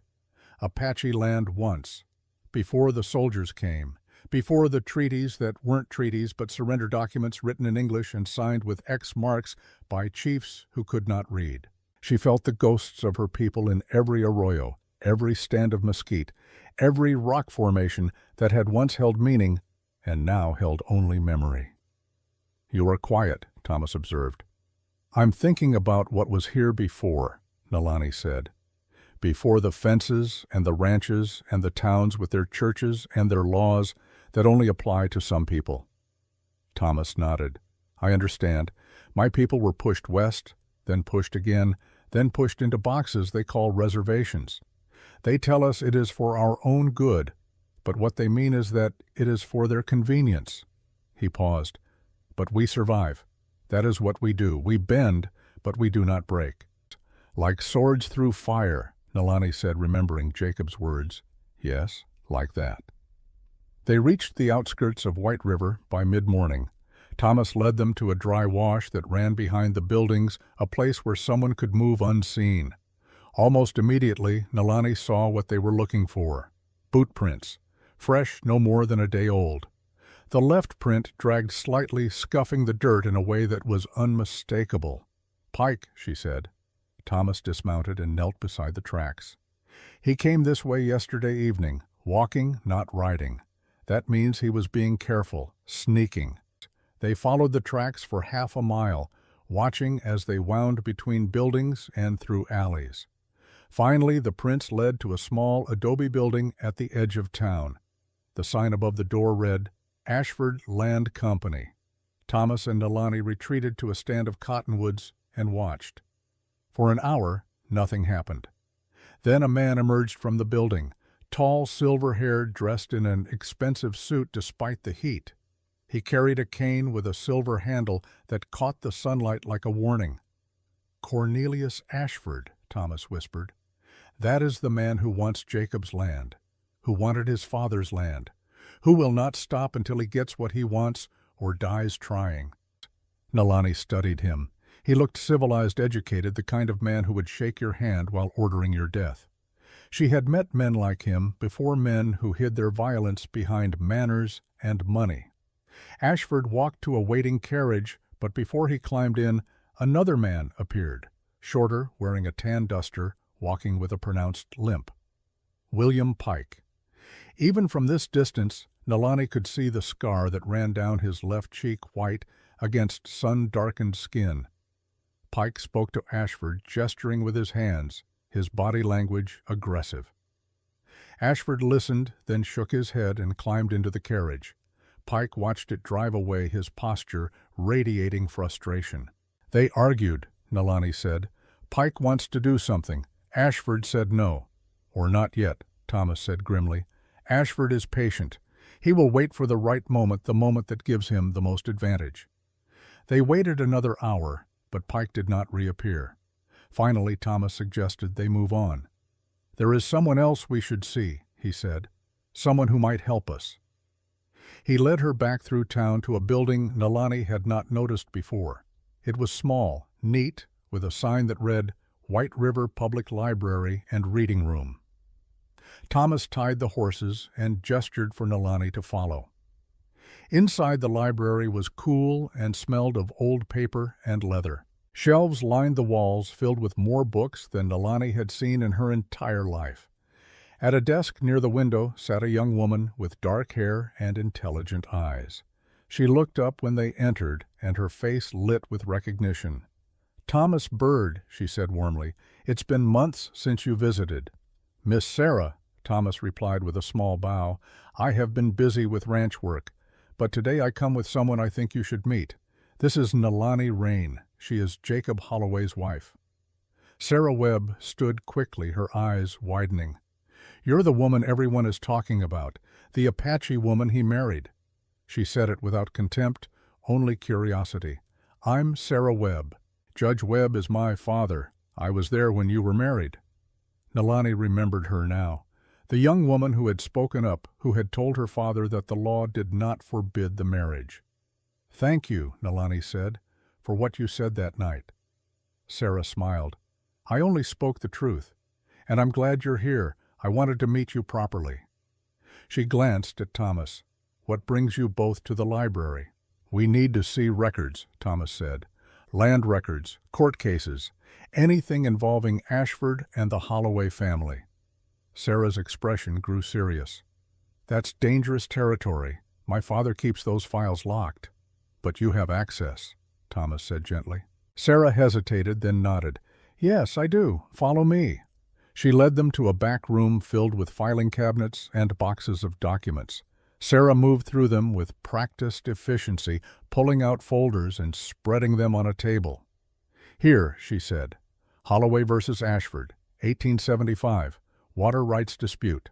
Apache land once, before the soldiers came, before the treaties that weren't treaties but surrender documents written in English and signed with X marks by chiefs who could not read. She felt the ghosts of her people in every arroyo, every stand of mesquite, every rock formation that had once held meaning and now held only memory. "You are quiet," Thomas observed. "I'm thinking about what was here before," Nalani said. "Before the fences and the ranches and the towns with their churches and their laws that only apply to some people." Thomas nodded. "I understand. My people were pushed west, then pushed again, then pushed into boxes they call reservations. They tell us it is for our own good, but what they mean is that it is for their convenience." He paused. "But we survive. That is what we do. We bend, but we do not break." "Like swords through fire," Nalani said, remembering Jacob's words. "Yes, like that." They reached the outskirts of White River by mid-morning. Thomas led them to a dry wash that ran behind the buildings, a place where someone could move unseen. Almost immediately, Nalani saw what they were looking for. Boot prints, fresh no more than a day old. The left print dragged slightly, scuffing the dirt in a way that was unmistakable. "Pike," she said. Thomas dismounted and knelt beside the tracks. "He came this way yesterday evening, walking, not riding. That means he was being careful, sneaking. They followed the tracks for half a mile, watching as they wound between buildings and through alleys. Finally, the prints led to a small adobe building at the edge of town. The sign above the door read, Ashford Land Company. Thomas and Nalani retreated to a stand of cottonwoods and watched. For an hour, nothing happened. Then a man emerged from the building, tall, silver-haired, dressed in an expensive suit despite the heat. He carried a cane with a silver handle that caught the sunlight like a warning. Cornelius Ashford, Thomas whispered. That is the man who wants Jacob's land, who wanted his father's land, who will not stop until he gets what he wants or dies trying. Nalani studied him. He looked civilized, educated, the kind of man who would shake your hand while ordering your death. She had met men like him before, men who hid their violence behind manners and money. Ashford walked to a waiting carriage, but before he climbed in, another man appeared, shorter, wearing a tan duster, walking with a pronounced limp. William Pike. Even from this distance, Nalani could see the scar that ran down his left cheek, white against sun-darkened skin. Pike spoke to Ashford, gesturing with his hands, his body language aggressive. Ashford listened, then shook his head and climbed into the carriage. Pike watched it drive away, his posture radiating frustration. They argued, Nalani said. Pike wants to do something. Ashford said no. Or not yet, Thomas said grimly. Ashford is patient. He will wait for the right moment, the moment that gives him the most advantage. They waited another hour, but Pike did not reappear. Finally, Thomas suggested they move on. There is someone else we should see, he said. Someone who might help us. He led her back through town to a building Nalani had not noticed before. It was small, neat, with a sign that read, White River Public Library and Reading Room. Thomas tied the horses and gestured for Nalani to follow. Inside the library was cool and smelled of old paper and leather. Shelves lined the walls, filled with more books than Nalani had seen in her entire life. At a desk near the window sat a young woman with dark hair and intelligent eyes. She looked up when they entered, and her face lit with recognition. Thomas Bird, she said warmly, it's been months since you visited. Miss Sarah, Thomas replied with a small bow, I have been busy with ranch work, but today I come with someone I think you should meet. This is Nalani Rain. She is Jacob Holloway's wife. Sarah Webb stood quickly, her eyes widening. You're the woman everyone is talking about, the Apache woman he married. She said it without contempt, only curiosity. I'm Sarah Webb. Judge Webb is my father. I was there when you were married. Nalani remembered her now. The young woman who had spoken up, who had told her father that the law did not forbid the marriage. Thank you, Nalani said, for what you said that night. Sarah smiled. I only spoke the truth, and I'm glad you're here. I wanted to meet you properly. She glanced at Thomas. What brings you both to the library? We need to see records, Thomas said. Land records, court cases, anything involving Ashford and the Holloway family. Sarah's expression grew serious. That's dangerous territory. My father keeps those files locked. But you have access, Thomas said gently. Sarah hesitated, then nodded. Yes, I do. Follow me. She led them to a back room filled with filing cabinets and boxes of documents. Sarah moved through them with practiced efficiency, pulling out folders and spreading them on a table. Here, she said, Holloway versus Ashford, 1875, water rights dispute.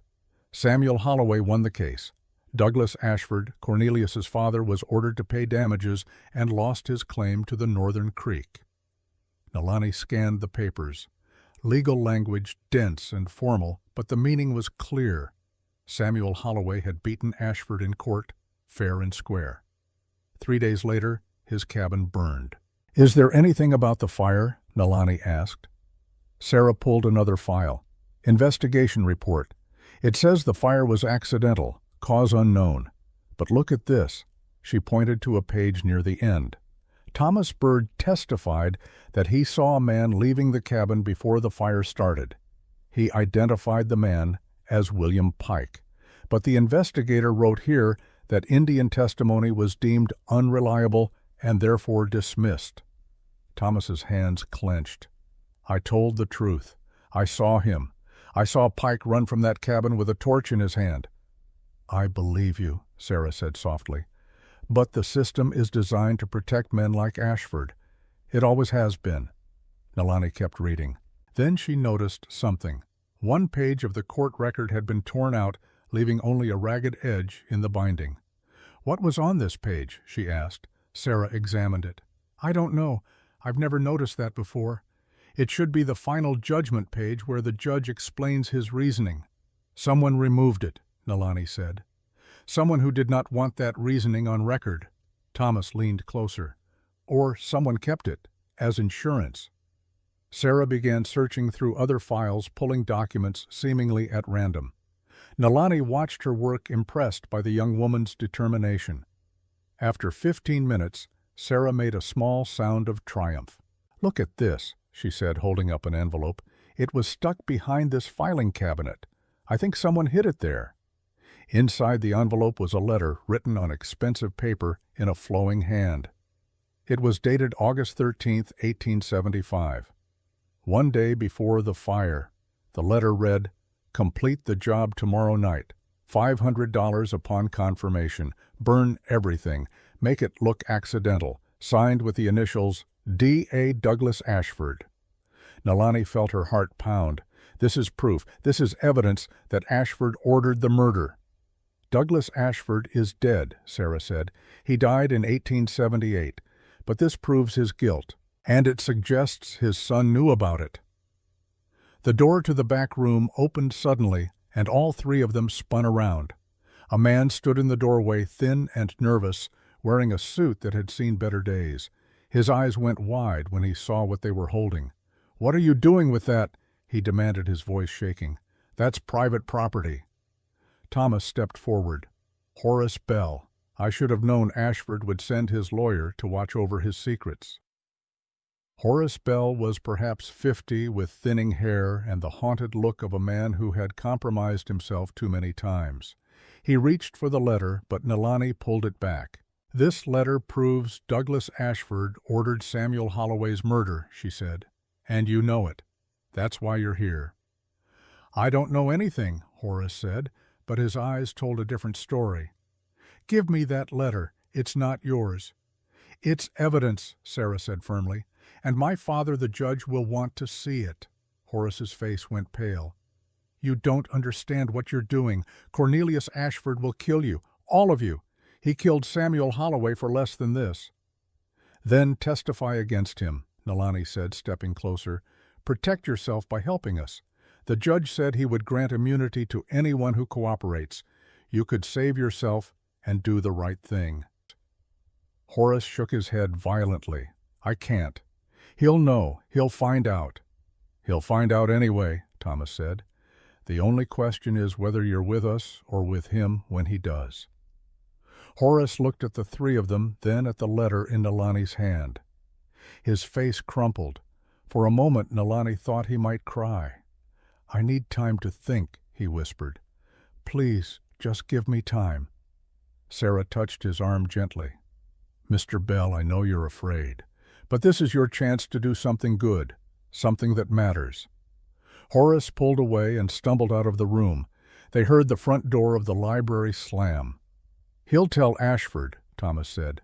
Samuel Holloway won the case. Douglas Ashford, Cornelius's father, was ordered to pay damages and lost his claim to the Northern Creek. Nalani scanned the papers. Legal language dense and formal, but the meaning was clear. Samuel Holloway had beaten Ashford in court, fair and square. 3 days later, his cabin burned. Is there anything about the fire? Nalani asked. Sarah pulled another file. Investigation report. It says the fire was accidental, cause unknown. But look at this. She pointed to a page near the end. Thomas Bird testified that he saw a man leaving the cabin before the fire started. He identified the man as William Pike, but the investigator wrote here that Indian testimony was deemed unreliable and therefore dismissed. Thomas's hands clenched. I told the truth. I saw him. I saw Pike run from that cabin with a torch in his hand. I believe you, Sarah said softly. But the system is designed to protect men like Ashford. It always has been. Nalani kept reading. Then she noticed something. One page of the court record had been torn out, leaving only a ragged edge in the binding. What was on this page? She asked. Sarah examined it. I don't know. I've never noticed that before. It should be the final judgment page where the judge explains his reasoning. Someone removed it, Nalani said. Someone who did not want that reasoning on record. Thomas leaned closer. Or someone kept it, as insurance. Sarah began searching through other files, pulling documents seemingly at random. Nalani watched her work, impressed by the young woman's determination. After 15 minutes, Sarah made a small sound of triumph. Look at this, she said, holding up an envelope. It was stuck behind this filing cabinet. I think someone hid it there. Inside the envelope was a letter written on expensive paper in a flowing hand. It was dated August 13, 1875. One day before the fire, the letter read, "Complete the job tomorrow night. $500 upon confirmation. Burn everything. Make it look accidental. Signed with the initials D.A. Douglas Ashford." Nalani felt her heart pound. This is proof. This is evidence that Ashford ordered the murder. Douglas Ashford is dead, Sarah said. He died in 1878, but this proves his guilt, and it suggests his son knew about it. The door to the back room opened suddenly, and all three of them spun around. A man stood in the doorway, thin and nervous, wearing a suit that had seen better days. His eyes went wide when he saw what they were holding. "What are you doing with that?" he demanded, his voice shaking. "That's private property." Thomas stepped forward. "Horace Bell. I should have known Ashford would send his lawyer to watch over his secrets." Horace Bell was perhaps 50, with thinning hair and the haunted look of a man who had compromised himself too many times. He reached for the letter, but Nalani pulled it back. "This letter proves Douglas Ashford ordered Samuel Holloway's murder," she said. "And you know it. That's why you're here." "I don't know anything," Horace said, but his eyes told a different story. "Give me that letter. It's not yours." "It's evidence," Sarah said firmly, "and my father, the judge, will want to see it." Horace's face went pale. "You don't understand what you're doing. Cornelius Ashford will kill you, all of you. He killed Samuel Holloway for less than this." "Then testify against him," Nalani said, stepping closer. "Protect yourself by helping us. The judge said he would grant immunity to anyone who cooperates. You could save yourself and do the right thing." Horace shook his head violently. "I can't. He'll know. He'll find out." "He'll find out anyway," Thomas said. "The only question is whether you're with us or with him when he does." Horace looked at the three of them, then at the letter in Nalani's hand. His face crumpled. For a moment Nalani thought he might cry. "I need time to think," he whispered. "Please, just give me time." Sarah touched his arm gently. "Mr. Bell, I know you're afraid, but this is your chance to do something good, something that matters." Horace pulled away and stumbled out of the room. They heard the front door of the library slam. "He'll tell Ashford," Thomas said.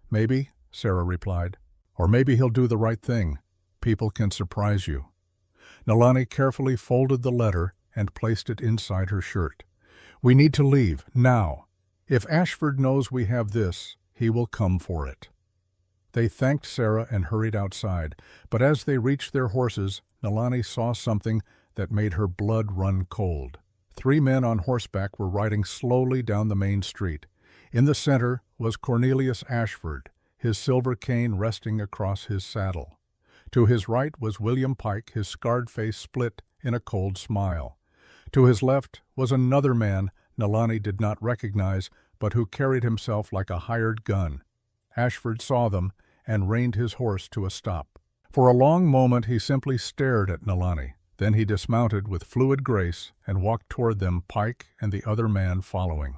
"Maybe," Sarah replied. "Or maybe he'll do the right thing. People can surprise you." Nalani carefully folded the letter and placed it inside her shirt. "We need to leave, now. If Ashford knows we have this, he will come for it." They thanked Sarah and hurried outside, but as they reached their horses, Nalani saw something that made her blood run cold. Three men on horseback were riding slowly down the main street. In the center was Cornelius Ashford, his silver cane resting across his saddle. To his right was William Pike, his scarred face split in a cold smile. To his left was another man Nalani did not recognize, but who carried himself like a hired gun. Ashford saw them and reined his horse to a stop. For a long moment he simply stared at Nalani. Then he dismounted with fluid grace and walked toward them, Pike and the other man following.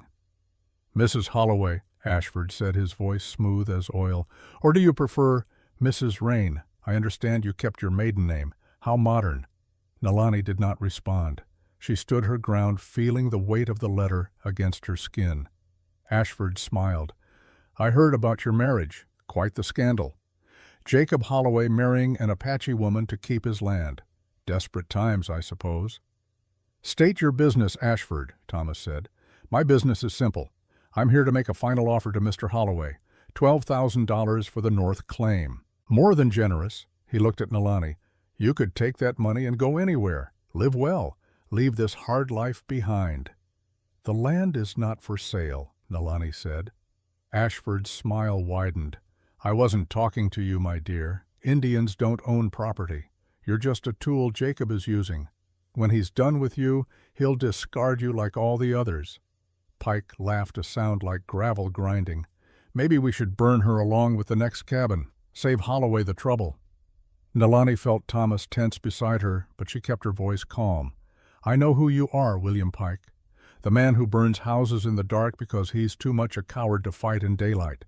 Mrs. Holloway, Ashford said, his voice smooth as oil. Or do you prefer Mrs. Rain? I understand you kept your maiden name. How modern. Nalani did not respond. She stood her ground, feeling the weight of the letter against her skin. Ashford smiled. I heard about your marriage. Quite the scandal. Jacob Holloway marrying an Apache woman to keep his land. Desperate times, I suppose. State your business, Ashford, Thomas said. My business is simple. I'm here to make a final offer to Mr. Holloway. $12,000 for the North claim. More than generous. He looked at Nalani. You could take that money and go anywhere. Live well. Leave this hard life behind. The land is not for sale, Nalani said. Ashford's smile widened. I wasn't talking to you, my dear. Indians don't own property. You're just a tool Jacob is using. When he's done with you, he'll discard you like all the others. Pike laughed a sound like gravel grinding. Maybe we should burn her along with the next cabin. Save Holloway the trouble. Nalani felt Thomas tense beside her, but she kept her voice calm. I know who you are, William Pike. The man who burns houses in the dark because he's too much a coward to fight in daylight.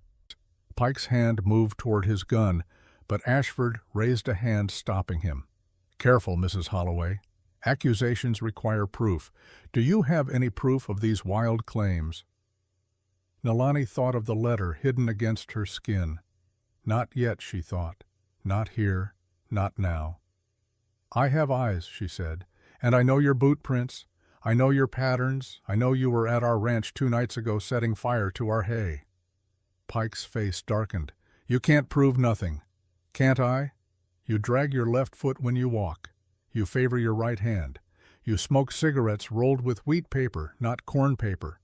Pike's hand moved toward his gun, but Ashford raised a hand stopping him. Careful, Mrs. Holloway. Accusations require proof. Do you have any proof of these wild claims? Nalani thought of the letter hidden against her skin. Not yet, she thought. Not here. Not now. I have eyes, she said, and I know your boot prints. I know your patterns. I know you were at our ranch 2 nights ago setting fire to our hay. Pike's face darkened. You can't prove nothing. Can't I? You drag your left foot when you walk. You favor your right hand. You smoke cigarettes rolled with wheat paper, not corn paper.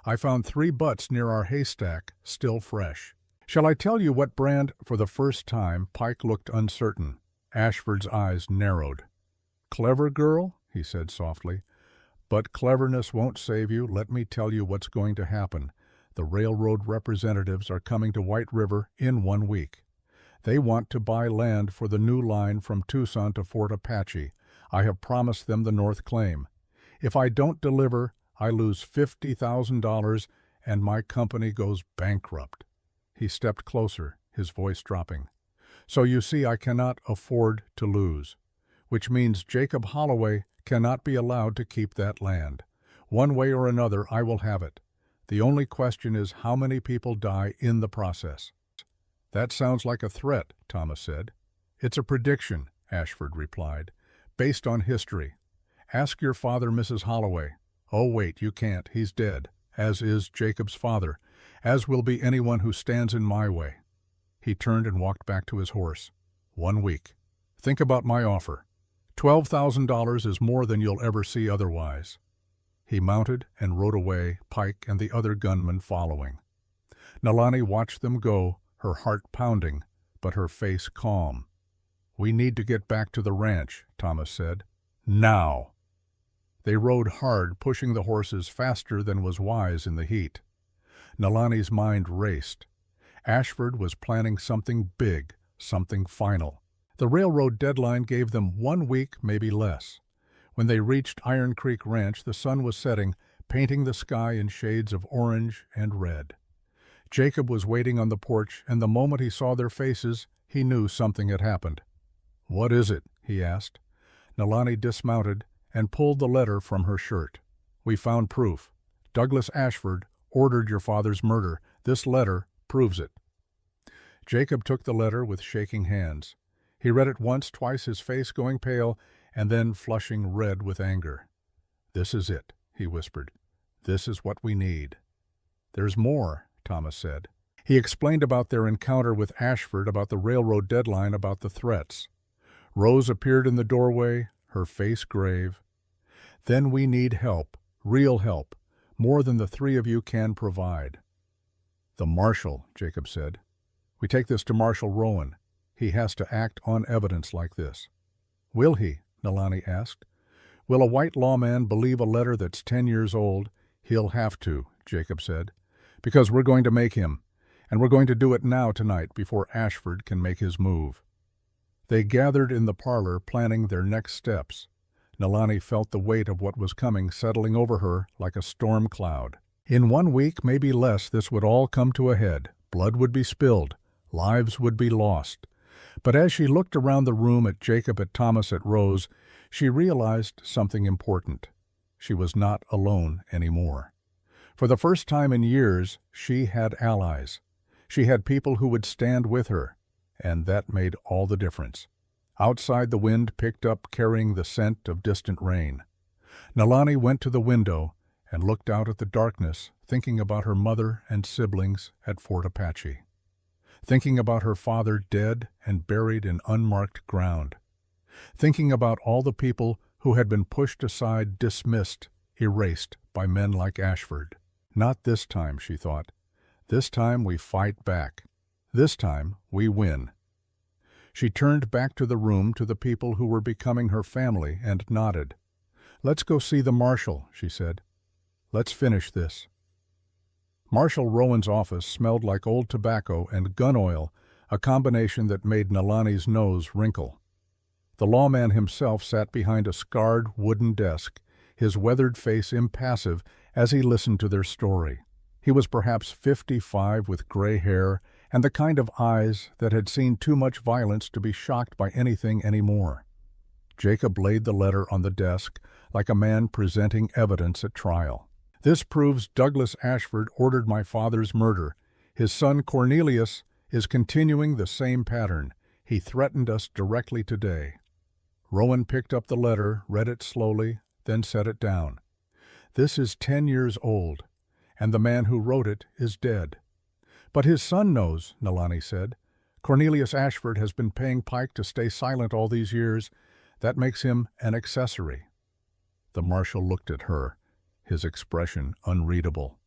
I found 3 butts near our haystack, still fresh. Shall I tell you what brand? For the first time, Pike looked uncertain. Ashford's eyes narrowed. Clever girl, he said softly. But cleverness won't save you. Let me tell you what's going to happen. The railroad representatives are coming to White River in 1 week. They want to buy land for the new line from Tucson to Fort Apache. I have promised them the North claim. If I don't deliver, I lose $50,000 and my company goes bankrupt. He stepped closer, his voice dropping. So you see, I cannot afford to lose, which means Jacob Holloway cannot be allowed to keep that land. One way or another, I will have it. The only question is how many people die in the process. That sounds like a threat, Thomas said. It's a prediction, Ashford replied, based on history. Ask your father, Mrs. Holloway. Oh, wait, you can't. He's dead, as is Jacob's father, as will be anyone who stands in my way. He turned and walked back to his horse. 1 week. Think about my offer. $12,000 is more than you'll ever see otherwise. He mounted and rode away, Pike and the other gunman following. Nalani watched them go, her heart pounding, but her face calm. We need to get back to the ranch, Thomas said. Now! They rode hard, pushing the horses faster than was wise in the heat. Nalani's mind raced. Ashford was planning something big, something final. The railroad deadline gave them 1 week, maybe less. When they reached Iron Creek Ranch, the sun was setting, painting the sky in shades of orange and red. Jacob was waiting on the porch, and the moment he saw their faces, he knew something had happened. What is it? He asked. Nalani dismounted and pulled the letter from her shirt. We found proof. Douglas Ashford ordered your father's murder. This letter proves it. Jacob took the letter with shaking hands. He read it once, twice, his face going pale, and then flushing red with anger. This is it, he whispered. This is what we need. There's more, Thomas said. He explained about their encounter with Ashford, about the railroad deadline, about the threats. Rose appeared in the doorway, her face grave. Then we need help, real help, more than the 3 of you can provide. The marshal, Jacob said. We take this to Marshal Rowan. He has to act on evidence like this. Will he? Nalani asked. Will a white lawman believe a letter that's 10 years old? He'll have to, Jacob said, because we're going to make him, and we're going to do it now tonight before Ashford can make his move. They gathered in the parlor, planning their next steps. Nalani felt the weight of what was coming settling over her like a storm cloud. In 1 week, maybe less, this would all come to a head. Blood would be spilled. Lives would be lost. But as she looked around the room at Jacob, at Thomas, at Rose, she realized something important. She was not alone anymore. For the first time in years, she had allies. She had people who would stand with her, and that made all the difference. Outside, the wind picked up, carrying the scent of distant rain. Nalani went to the window and looked out at the darkness, thinking about her mother and siblings at Fort Apache, thinking about her father dead and buried in unmarked ground, thinking about all the people who had been pushed aside, dismissed, erased by men like Ashford. Not this time, she thought. This time we fight back. This time we win. She turned back to the room, to the people who were becoming her family, and nodded. "Let's go see the marshal," she said. "Let's finish this." Marshal Rowan's office smelled like old tobacco and gun oil, a combination that made Nalani's nose wrinkle. The lawman himself sat behind a scarred wooden desk, his weathered face impassive as he listened to their story. He was perhaps 55, with gray hair and the kind of eyes that had seen too much violence to be shocked by anything anymore. Jacob laid the letter on the desk like a man presenting evidence at trial. "This proves Douglas Ashford ordered my father's murder. His son Cornelius is continuing the same pattern. He threatened us directly today." Rowan picked up the letter, read it slowly, then set it down. "This is 10 years old, and the man who wrote it is dead." "But his son knows," Nalani said. "Cornelius Ashford has been paying Pike to stay silent all these years. That makes him an accessory." The marshal looked at her, his expression unreadable.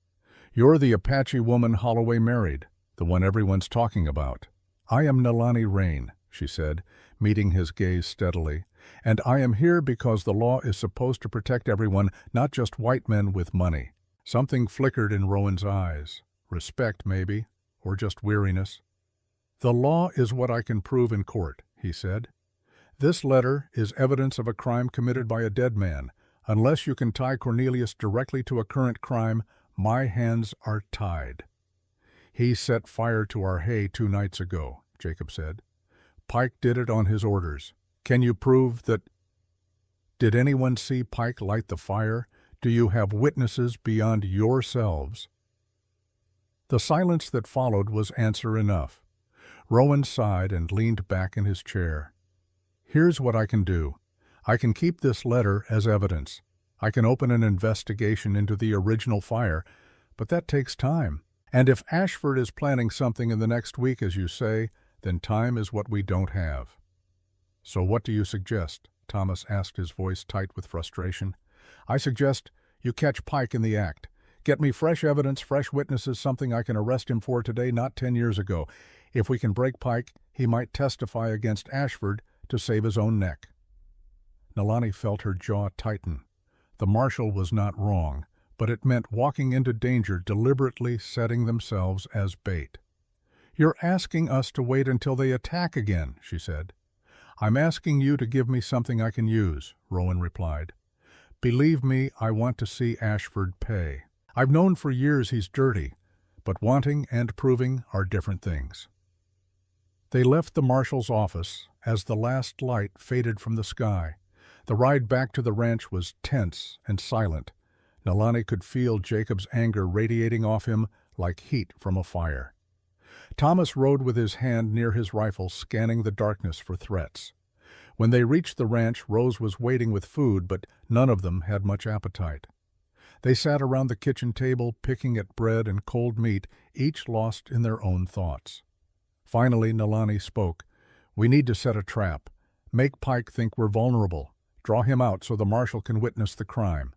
"You're the Apache woman Holloway married, the one everyone's talking about." "I am Nalani Rain," she said, meeting his gaze steadily, "and I am here because the law is supposed to protect everyone, not just white men with money." Something flickered in Rowan's eyes. Respect, maybe, or just weariness. "The law is what I can prove in court," he said. "This letter is evidence of a crime committed by a dead man. Unless you can tie Cornelius directly to a current crime, my hands are tied." "He set fire to our hay 2 nights ago," Jacob said. "Pike did it on his orders. Can you prove that?" "Did anyone see Pike light the fire? Do you have witnesses beyond yourselves?" The silence that followed was answer enough. Rowan sighed and leaned back in his chair. "Here's what I can do. I can keep this letter as evidence. I can open an investigation into the original fire, but that takes time. And if Ashford is planning something in the next week, as you say, then time is what we don't have." "So what do you suggest?" Thomas asked, his voice tight with frustration. "I suggest you catch Pike in the act. Get me fresh evidence, fresh witnesses, something I can arrest him for today, not 10 years ago. If we can break Pike, he might testify against Ashford to save his own neck." Nalani felt her jaw tighten. The marshal was not wrong, but it meant walking into danger, deliberately setting themselves as bait. "You're asking us to wait until they attack again," she said. "I'm asking you to give me something I can use," Rowan replied. "Believe me, I want to see Ashford pay. I've known for years he's dirty, but wanting and proving are different things." They left the marshal's office as the last light faded from the sky. The ride back to the ranch was tense and silent. Nalani could feel Jacob's anger radiating off him like heat from a fire. Thomas rode with his hand near his rifle, scanning the darkness for threats. When they reached the ranch, Rose was waiting with food, but none of them had much appetite. They sat around the kitchen table, picking at bread and cold meat, each lost in their own thoughts. Finally, Nalani spoke. "We need to set a trap. Make Pike think we're vulnerable. Draw him out so the marshal can witness the crime."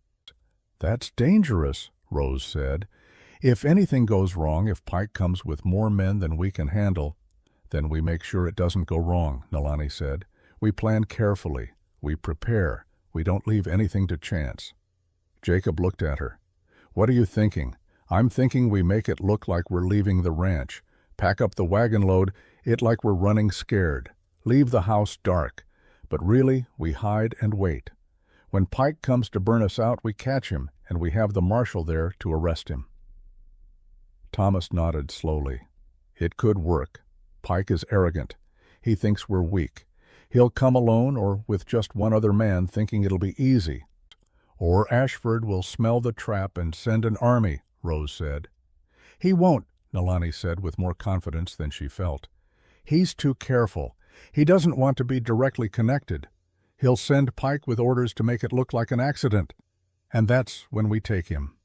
"That's dangerous," Rose said. "If anything goes wrong, if Pike comes with more men than we can handle—" "Then we make sure it doesn't go wrong," Nalani said. "We plan carefully. We prepare. We don't leave anything to chance." Jacob looked at her. "What are you thinking?" "I'm thinking we make it look like we're leaving the ranch. Pack up the wagon load, it like we're running scared. Leave the house dark. But really, we hide and wait. When Pike comes to burn us out, we catch him, and we have the marshal there to arrest him." Thomas nodded slowly. It could work. Pike is arrogant. He thinks we're weak. He'll come alone or with just one other man thinking it'll be easy. Or Ashford will smell the trap and send an army, Rose said. He won't, Nalani said with more confidence than she felt. He's too careful. He doesn't want to be directly connected. He'll send Pike with orders to make it look like an accident. And that's when we take him.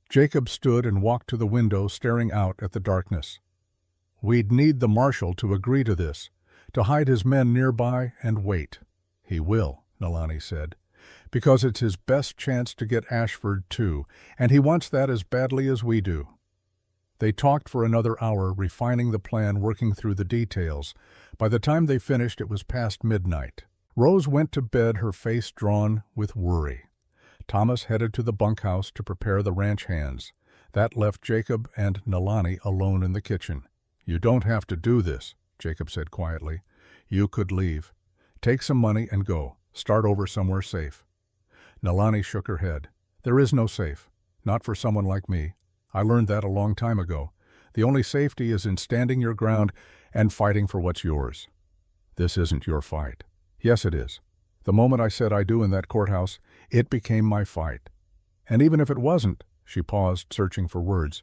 Jacob stood and walked to the window, staring out at the darkness. We'd need the marshal to agree to this, to hide his men nearby and wait. He will, Nalani said, because it's his best chance to get Ashford too, and he wants that as badly as we do. They talked for another hour, refining the plan, working through the details. By the time they finished, it was past midnight. Rose went to bed, her face drawn with worry. Thomas headed to the bunkhouse to prepare the ranch hands. That left Jacob and Nalani alone in the kitchen. You don't have to do this, Jacob said quietly. You could leave. Take some money and go. Start over somewhere safe. Nalani shook her head. There is no safe. Not for someone like me. I learned that a long time ago. The only safety is in standing your ground and fighting for what's yours. This isn't your fight. Yes, it is. The moment I said I do in that courthouse, it became my fight. And even if it wasn't, she paused, searching for words.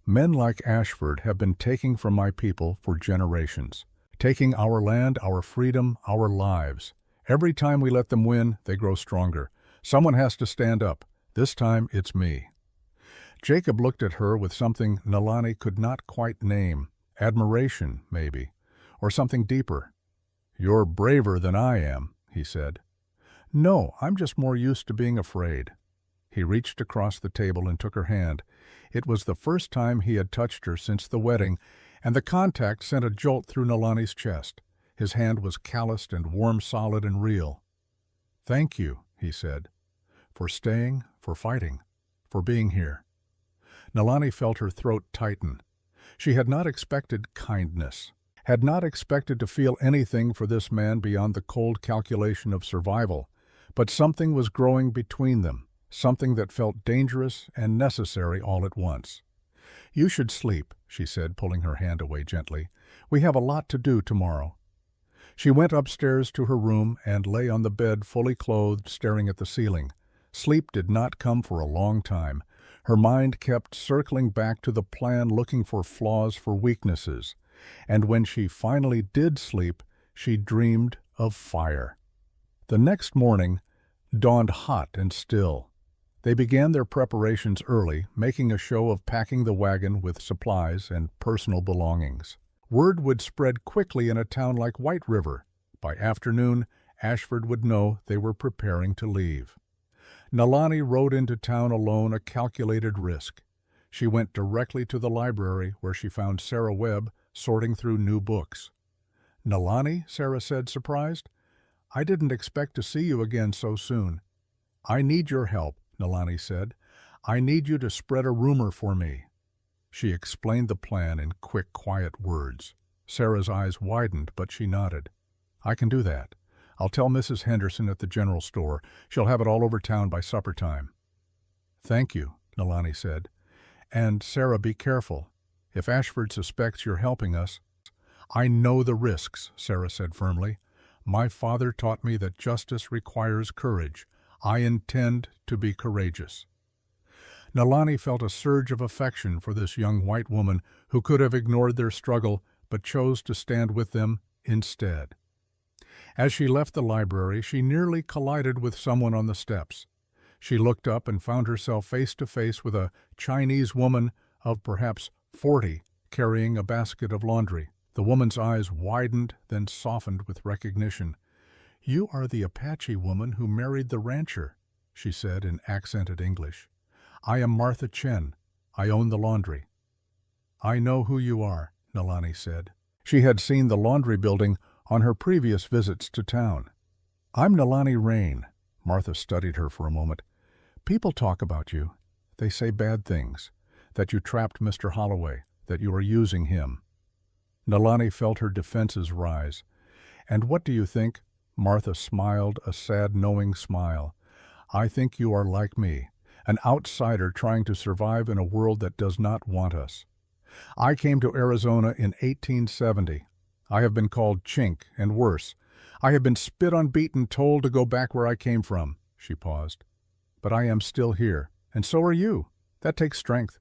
Men like Ashford have been taking from my people for generations. Taking our land, our freedom, our lives. Every time we let them win, they grow stronger. Someone has to stand up. This time, it's me. Jacob looked at her with something Nalani could not quite name. Admiration, maybe. Or something deeper. You're braver than I am, he said. No, I'm just more used to being afraid. He reached across the table and took her hand. It was the first time he had touched her since the wedding, and the contact sent a jolt through Nalani's chest. His hand was calloused and warm, solid and real. Thank you, he said, for staying, for fighting, for being here. Nalani felt her throat tighten. She had not expected kindness, had not expected to feel anything for this man beyond the cold calculation of survival, but something was growing between them, something that felt dangerous and necessary all at once. You should sleep, she said, pulling her hand away gently. We have a lot to do tomorrow. She went upstairs to her room and lay on the bed fully clothed, staring at the ceiling. Sleep did not come for a long time. Her mind kept circling back to the plan, looking for flaws, for weaknesses. And when she finally did sleep, she dreamed of fire. The next morning dawned hot and still. They began their preparations early, making a show of packing the wagon with supplies and personal belongings. Word would spread quickly in a town like White River. By afternoon, Ashford would know they were preparing to leave. Nalani rode into town alone, a calculated risk. She went directly to the library, where she found Sarah Webb sorting through new books. Nalani, Sarah said, surprised. I didn't expect to see you again so soon. I need your help, Nalani said. I need you to spread a rumor for me. She explained the plan in quick, quiet words. Sarah's eyes widened, but she nodded. I can do that. I'll tell Mrs. Henderson at the general store. She'll have it all over town by supper time. Thank you, Nalani said. And, Sarah, be careful. If Ashford suspects you're helping us— I know the risks, Sarah said firmly. My father taught me that justice requires courage. I intend to be courageous. Nalani felt a surge of affection for this young white woman who could have ignored their struggle but chose to stand with them instead. As she left the library, she nearly collided with someone on the steps. She looked up and found herself face to face with a Chinese woman of perhaps 40 carrying a basket of laundry. The woman's eyes widened, then softened with recognition. You are the Apache woman who married the rancher, she said in accented English. I am Martha Chen. I own the laundry. I know who you are, Nalani said. She had seen the laundry building on her previous visits to town. I'm Nalani Rain. Martha studied her for a moment. People talk about you. They say bad things. That you trapped Mr. Holloway. That you are using him. Nalani felt her defenses rise. And what do you think? Martha smiled, a sad, knowing smile. I think you are like me. an outsider trying to survive in a world that does not want us. I came to Arizona in 1870. I have been called chink, and worse. I have been spit on, beaten, told to go back where I came from." She paused. "But I am still here, and so are you. That takes strength."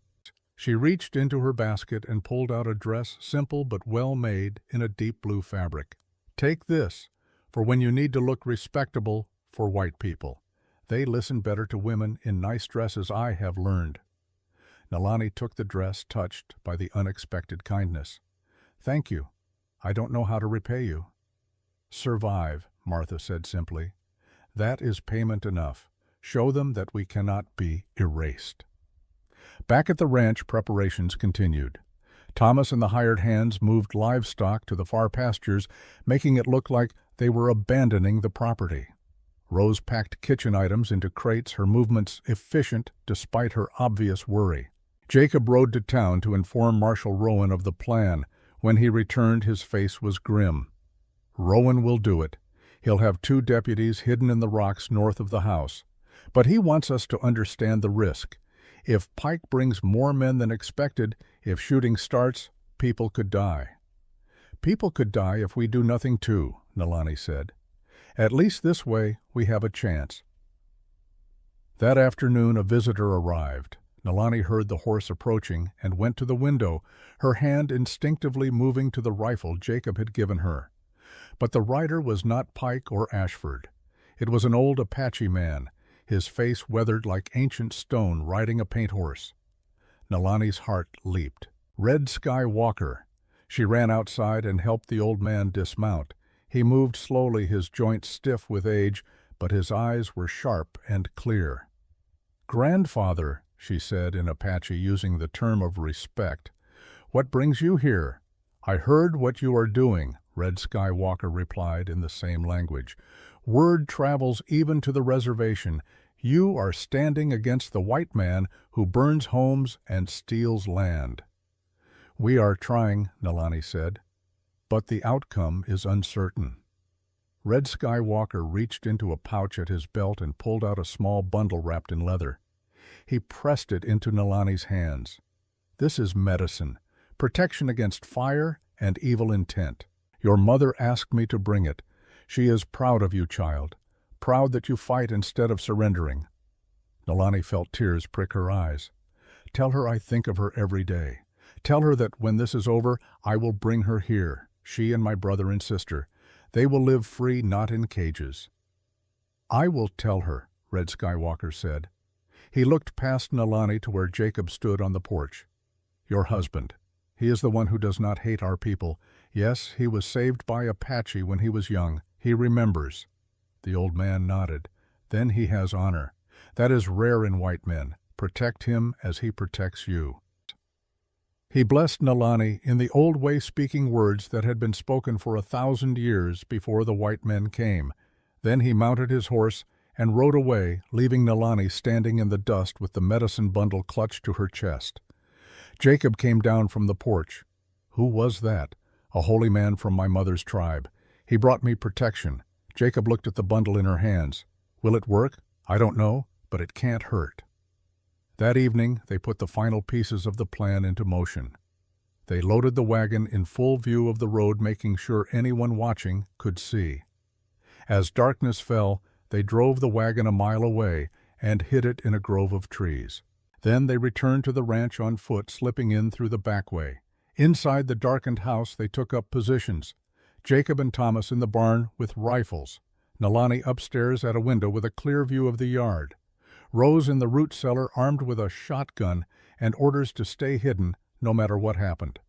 She reached into her basket and pulled out a dress, simple but well made, in a deep blue fabric. "Take this, for when you need to look respectable for white people. They listen better to women in nice dresses, I have learned." Nalani took the dress, touched by the unexpected kindness. "Thank you. I don't know how to repay you." "Survive," Martha said simply. "That is payment enough. Show them that we cannot be erased." Back at the ranch, preparations continued. Thomas and the hired hands moved livestock to the far pastures, making it look like they were abandoning the property. Rose packed kitchen items into crates, her movements efficient despite her obvious worry. Jacob rode to town to inform Marshal Rowan of the plan. When he returned, his face was grim. "Rowan will do it. He'll have 2 deputies hidden in the rocks north of the house. But he wants us to understand the risk. If Pike brings more men than expected, if shooting starts, people could die." "People could die if we do nothing too," Nalani said. "At least this way we have a chance." That afternoon a visitor arrived. Nalani heard the horse approaching and went to the window, her hand instinctively moving to the rifle Jacob had given her. But the rider was not Pike or Ashford. It was an old Apache man, his face weathered like ancient stone, riding a paint horse. Nalani's heart leaped. Red Sky Walker. She ran outside and helped the old man dismount. He moved slowly, his joints stiff with age, but his eyes were sharp and clear. "Grandfather," she said in Apache, using the term of respect, "what brings you here?" "I heard what you are doing," Red Sky Walker replied in the same language. "Word travels even to the reservation. You are standing against the white man who burns homes and steals land." "We are trying," Nalani said, "but the outcome is uncertain." Red Sky Walker reached into a pouch at his belt and pulled out a small bundle wrapped in leather. He pressed it into Nalani's hands. "This is medicine, protection against fire and evil intent. Your mother asked me to bring it. She is proud of you, child, proud that you fight instead of surrendering." Nalani felt tears prick her eyes. "Tell her I think of her every day. Tell her that when this is over, I will bring her here, she and my brother and sister. They will live free, not in cages." "I will tell her," Red Sky Walker said. He looked past Nalani to where Jacob stood on the porch. "Your husband. He is the one who does not hate our people. Yes, he was saved by Apache when he was young. He remembers." The old man nodded. "Then he has honor. That is rare in white men. Protect him as he protects you." He blessed Nalani in the old way, speaking words that had been spoken for 1,000 years before the white men came. Then he mounted his horse and rode away, leaving Nalani standing in the dust with the medicine bundle clutched to her chest. Jacob came down from the porch. "Who was that?" "A holy man from my mother's tribe. He brought me protection." Jacob looked at the bundle in her hands. "Will it work? I don't know, but it can't hurt." That evening they put the final pieces of the plan into motion. They loaded the wagon in full view of the road, making sure anyone watching could see. As darkness fell, they drove the wagon a mile away and hid it in a grove of trees. Then they returned to the ranch on foot, slipping in through the back way. Inside the darkened house they took up positions. Jacob and Thomas in the barn with rifles. Nalani upstairs at a window with a clear view of the yard. Rose in the root cellar armed with a shotgun and orders to stay hidden no matter what happened.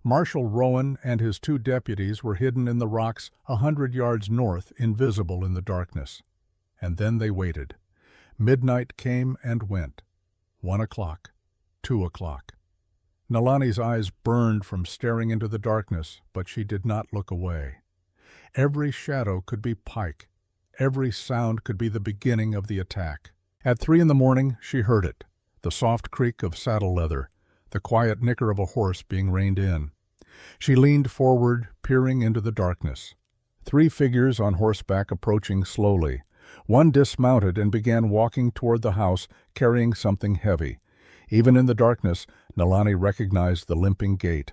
Marshal Rowan and his 2 deputies were hidden in the rocks 100 yards north, invisible in the darkness. And then they waited. Midnight came and went. 1 o'clock. 2 o'clock. Nalani's eyes burned from staring into the darkness, but she did not look away. Every shadow could be Pike. Every sound could be the beginning of the attack. At 3 in the morning she heard it, the soft creak of saddle leather, the quiet nicker of a horse being reined in. She leaned forward, peering into the darkness. 3 figures on horseback approaching slowly. One dismounted and began walking toward the house, carrying something heavy. Even in the darkness, Nalani recognized the limping gait.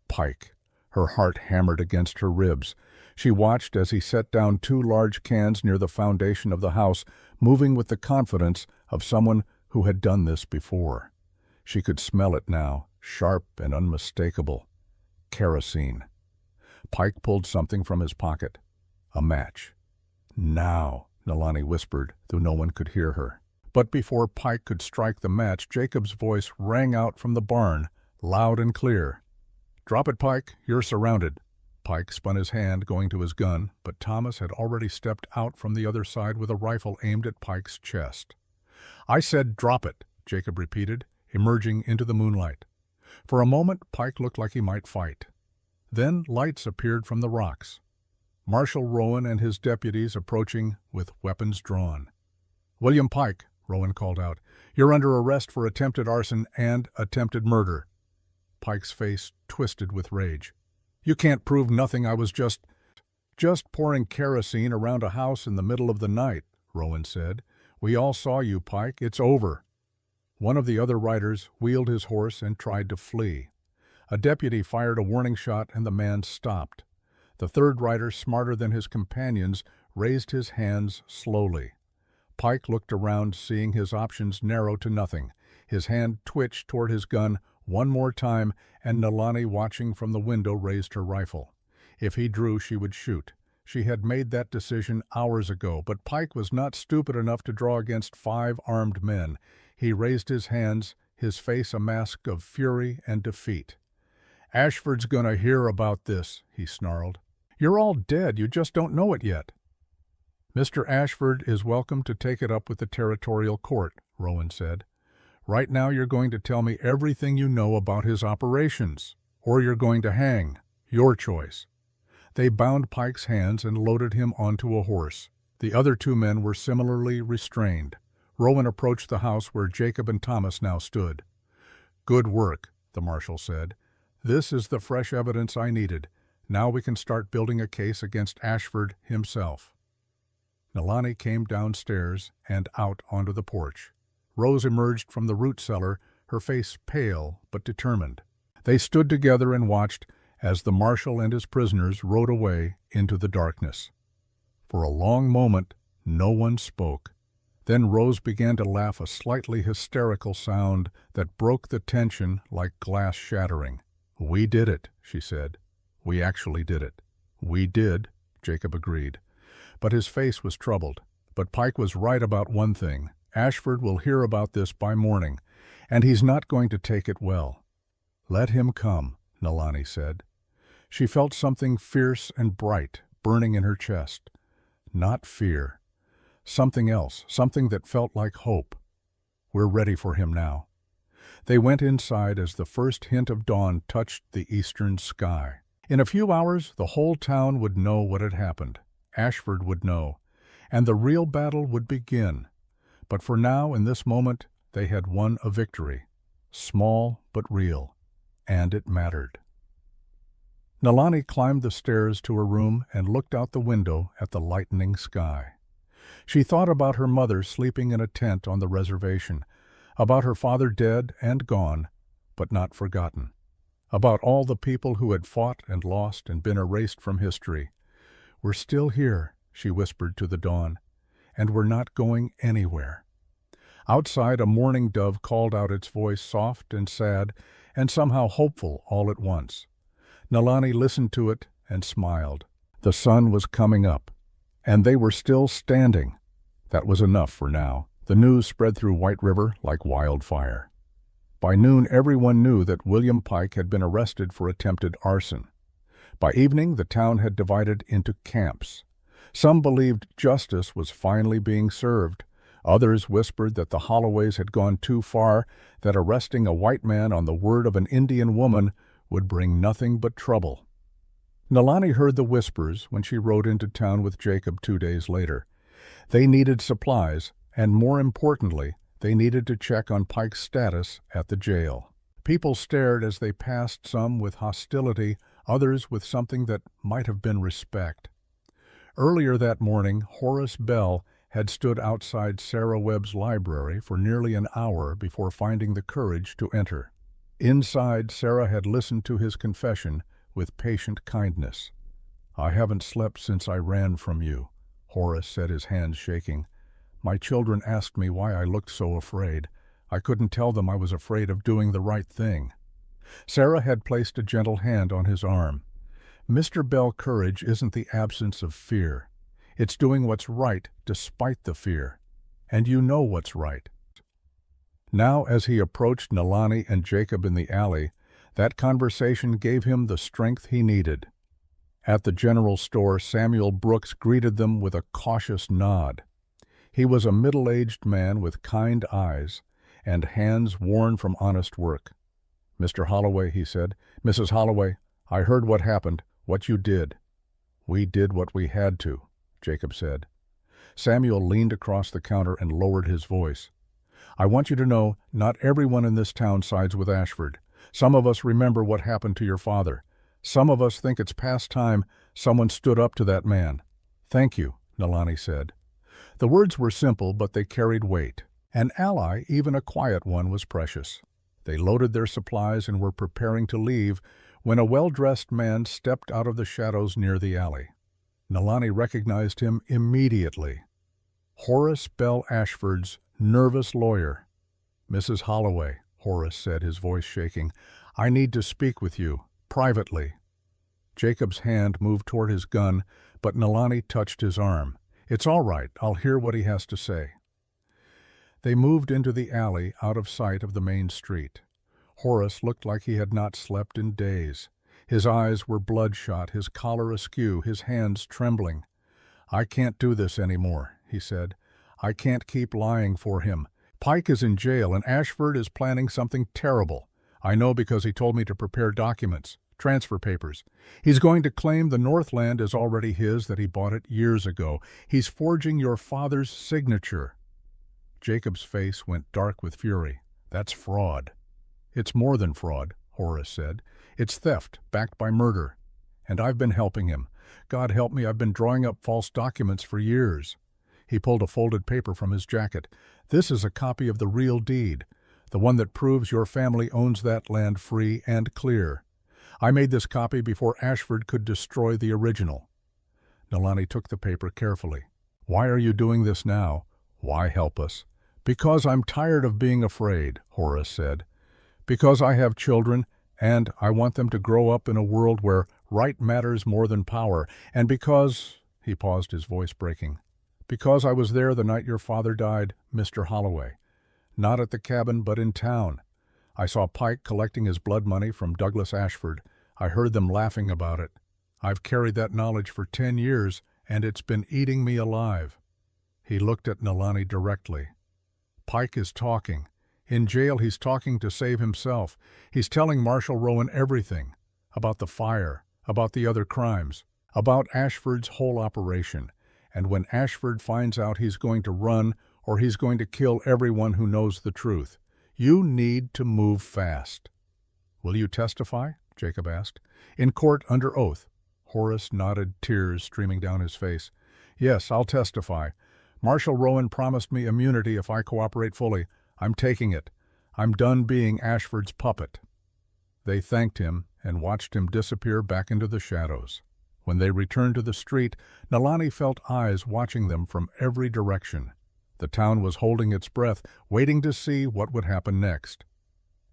Pike. Her heart hammered against her ribs. She watched as he set down 2 large cans near the foundation of the house, moving with the confidence of someone who had done this before. She could smell it now, sharp and unmistakable. Kerosene. Pike pulled something from his pocket. A match. "Now," Nalani whispered, though no one could hear her. But before Pike could strike the match, Jacob's voice rang out from the barn, loud and clear. "Drop it, Pike. You're surrounded." Pike spun his hand, going to his gun, but Thomas had already stepped out from the other side with a rifle aimed at Pike's chest. "I said drop it," Jacob repeated, emerging into the moonlight. For a moment, Pike looked like he might fight. Then lights appeared from the rocks. Marshal Rowan and his deputies approaching with weapons drawn. "William Pike," Rowan called out, "you're under arrest for attempted arson and attempted murder." Pike's face twisted with rage. "You can't prove nothing. I was just pouring kerosene around a house in the middle of the night," Rowan said. "We all saw you, Pike. It's over." One of the other riders wheeled his horse and tried to flee. A deputy fired a warning shot and the man stopped. The third rider, smarter than his companions, raised his hands slowly. Pike looked around, seeing his options narrow to nothing. His hand twitched toward his gun one more time, and Nalani, watching from the window, raised her rifle. If he drew, she would shoot. She had made that decision hours ago, but Pike was not stupid enough to draw against 5 armed men. He raised his hands, his face a mask of fury and defeat. "Ashford's gonna hear about this," he snarled. "You're all dead, you just don't know it yet." "Mr. Ashford is welcome to take it up with the territorial court," Rowan said. "Right now you're going to tell me everything you know about his operations, or you're going to hang. Your choice." They bound Pike's hands and loaded him onto a horse. The other 2 men were similarly restrained. Rowan approached the house where Jacob and Thomas now stood. "Good work," the marshal said. "This is the fresh evidence I needed. Now we can start building a case against Ashford himself." Nalani came downstairs and out onto the porch. Rose emerged from the root cellar, her face pale but determined. They stood together and watched as the marshal and his prisoners rode away into the darkness. For a long moment, no one spoke. Then Rose began to laugh, a slightly hysterical sound that broke the tension like glass shattering. "We did it," she said. "We actually did it." "We did," Jacob agreed. But his face was troubled. "But Pike was right about one thing. Ashford will hear about this by morning, and he's not going to take it well." "Let him come," Nalani said. She felt something fierce and bright burning in her chest. Not fear. Something else, something that felt like hope. "We're ready for him now." They went inside as the first hint of dawn touched the eastern sky. In a few hours, the whole town would know what had happened. Ashford would know, and the real battle would begin. But for now, in this moment, they had won a victory, small but real, and it mattered. Nalani climbed the stairs to her room and looked out the window at the lightening sky. She thought about her mother sleeping in a tent on the reservation, about her father dead and gone, but not forgotten, about all the people who had fought and lost and been erased from history. "We're still here," she whispered to the dawn, "and we're not going anywhere." Outside, a mourning dove called out, its voice soft and sad and somehow hopeful all at once. Nalani listened to it and smiled. The sun was coming up, and they were still standing. That was enough for now. The news spread through White River like wildfire. By noon, everyone knew that William Pike had been arrested for attempted arson. By evening, the town had divided into camps. Some believed justice was finally being served. Others whispered that the Holloways had gone too far, that arresting a white man on the word of an Indian woman would bring nothing but trouble. Nalani heard the whispers when she rode into town with Jacob 2 days later. They needed supplies, and more importantly, they needed to check on Pike's status at the jail. People stared as they passed, some with hostility, others with something that might have been respect. Earlier that morning, Horace Bell had stood outside Sarah Webb's library for nearly an hour before finding the courage to enter. Inside, Sarah had listened to his confession with patient kindness. "I haven't slept since I ran from you," Horace said, his hands shaking. "My children asked me why I looked so afraid. I couldn't tell them I was afraid of doing the right thing." Sarah had placed a gentle hand on his arm. "Mr. Bell, courage isn't the absence of fear. It's doing what's right despite the fear. And you know what's right." Now, as he approached Nalani and Jacob in the alley, that conversation gave him the strength he needed. At the general store, Samuel Brooks greeted them with a cautious nod. He was a middle-aged man with kind eyes and hands worn from honest work. "Mr. Holloway," he said, "Mrs. Holloway, I heard what happened, what you did." "We did what we had to," Jacob said. Samuel leaned across the counter and lowered his voice. "I want you to know, not everyone in this town sides with Ashford. Some of us remember what happened to your father. Some of us think it's past time someone stood up to that man." "Thank you," Nalani said. The words were simple, but they carried weight. An ally, even a quiet one, was precious. They loaded their supplies and were preparing to leave when a well-dressed man stepped out of the shadows near the alley. Nalani recognized him immediately. Horace Bell Ashford's nervous lawyer. "Mrs. Holloway," Horace said, his voice shaking, "I need to speak with you, privately." Jacob's hand moved toward his gun, but Nalani touched his arm. "It's all right, I'll hear what he has to say." They moved into the alley out of sight of the main street. Horace looked like he had not slept in days. His eyes were bloodshot, his collar askew, his hands trembling. "I can't do this anymore," he said. "I can't keep lying for him. Pike is in jail and Ashford is planning something terrible. I know because he told me to prepare documents, transfer papers. He's going to claim the Northland is already his, that he bought it years ago. He's forging your father's signature." Jacob's face went dark with fury. "That's fraud." "It's more than fraud," Horace said. "It's theft, backed by murder. And I've been helping him. God help me, I've been drawing up false documents for years." He pulled a folded paper from his jacket. "This is a copy of the real deed, the one that proves your family owns that land free and clear. I made this copy before Ashford could destroy the original." Nalani took the paper carefully. "Why are you doing this now? Why help us?" "Because I'm tired of being afraid," Horace said. "Because I have children, and I want them to grow up in a world where right matters more than power, and because—" he paused, his voice breaking. "Because I was there the night your father died, Mr. Holloway. Not at the cabin, but in town. I saw Pike collecting his blood money from Douglas Ashford. I heard them laughing about it. I've carried that knowledge for 10 years, and it's been eating me alive." He looked at Nalani directly. "Pike is talking. In jail he's talking to save himself. He's telling Marshal Rowan everything. About the fire, about the other crimes, about Ashford's whole operation. And when Ashford finds out, he's going to run, or he's going to kill everyone who knows the truth. You need to move fast." "Will you testify?" Jacob asked. "In court under oath." Horace nodded, tears streaming down his face. "Yes, I'll testify. Marshal Rowan promised me immunity if I cooperate fully. I'm taking it. I'm done being Ashford's puppet." They thanked him and watched him disappear back into the shadows. When they returned to the street, Nalani felt eyes watching them from every direction. The town was holding its breath, waiting to see what would happen next.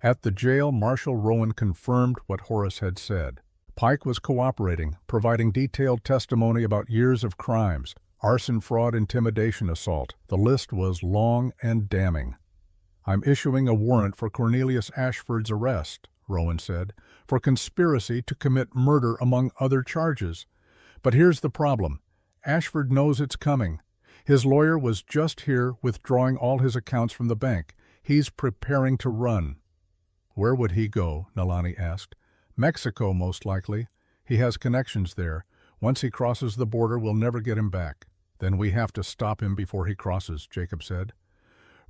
At the jail, Marshal Rowan confirmed what Horace had said. Pike was cooperating, providing detailed testimony about years of crimes, arson, fraud, intimidation, assault. The list was long and damning. "I'm issuing a warrant for Cornelius Ashford's arrest," Rowan said, "for conspiracy to commit murder among other charges. But here's the problem. Ashford knows it's coming. His lawyer was just here withdrawing all his accounts from the bank. He's preparing to run." "Where would he go?" Nalani asked. "Mexico, most likely. He has connections there. Once he crosses the border, we'll never get him back." "Then we have to stop him before he crosses," Jacob said.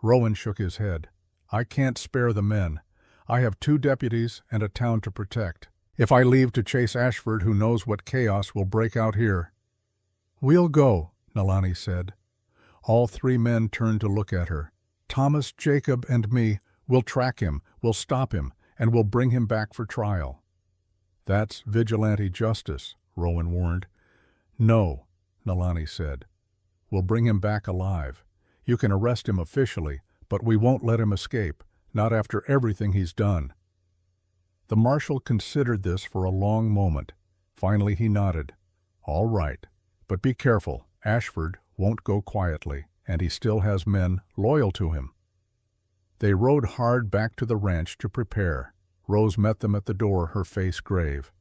Rowan shook his head. "I can't spare the men. I have 2 deputies and a town to protect. If I leave to chase Ashford, who knows what chaos will break out here." "We'll go," Nalani said. All three men turned to look at her. "Thomas, Jacob, and me, we'll track him, we'll stop him, and we'll bring him back for trial." "That's vigilante justice," Rowan warned. "No," Nalani said. "We'll bring him back alive. You can arrest him officially, but we won't let him escape, not after everything he's done." The marshal considered this for a long moment. Finally he nodded. "All right, but be careful. Ashford won't go quietly, and he still has men loyal to him." They rode hard back to the ranch to prepare. Rose met them at the door, her face grave.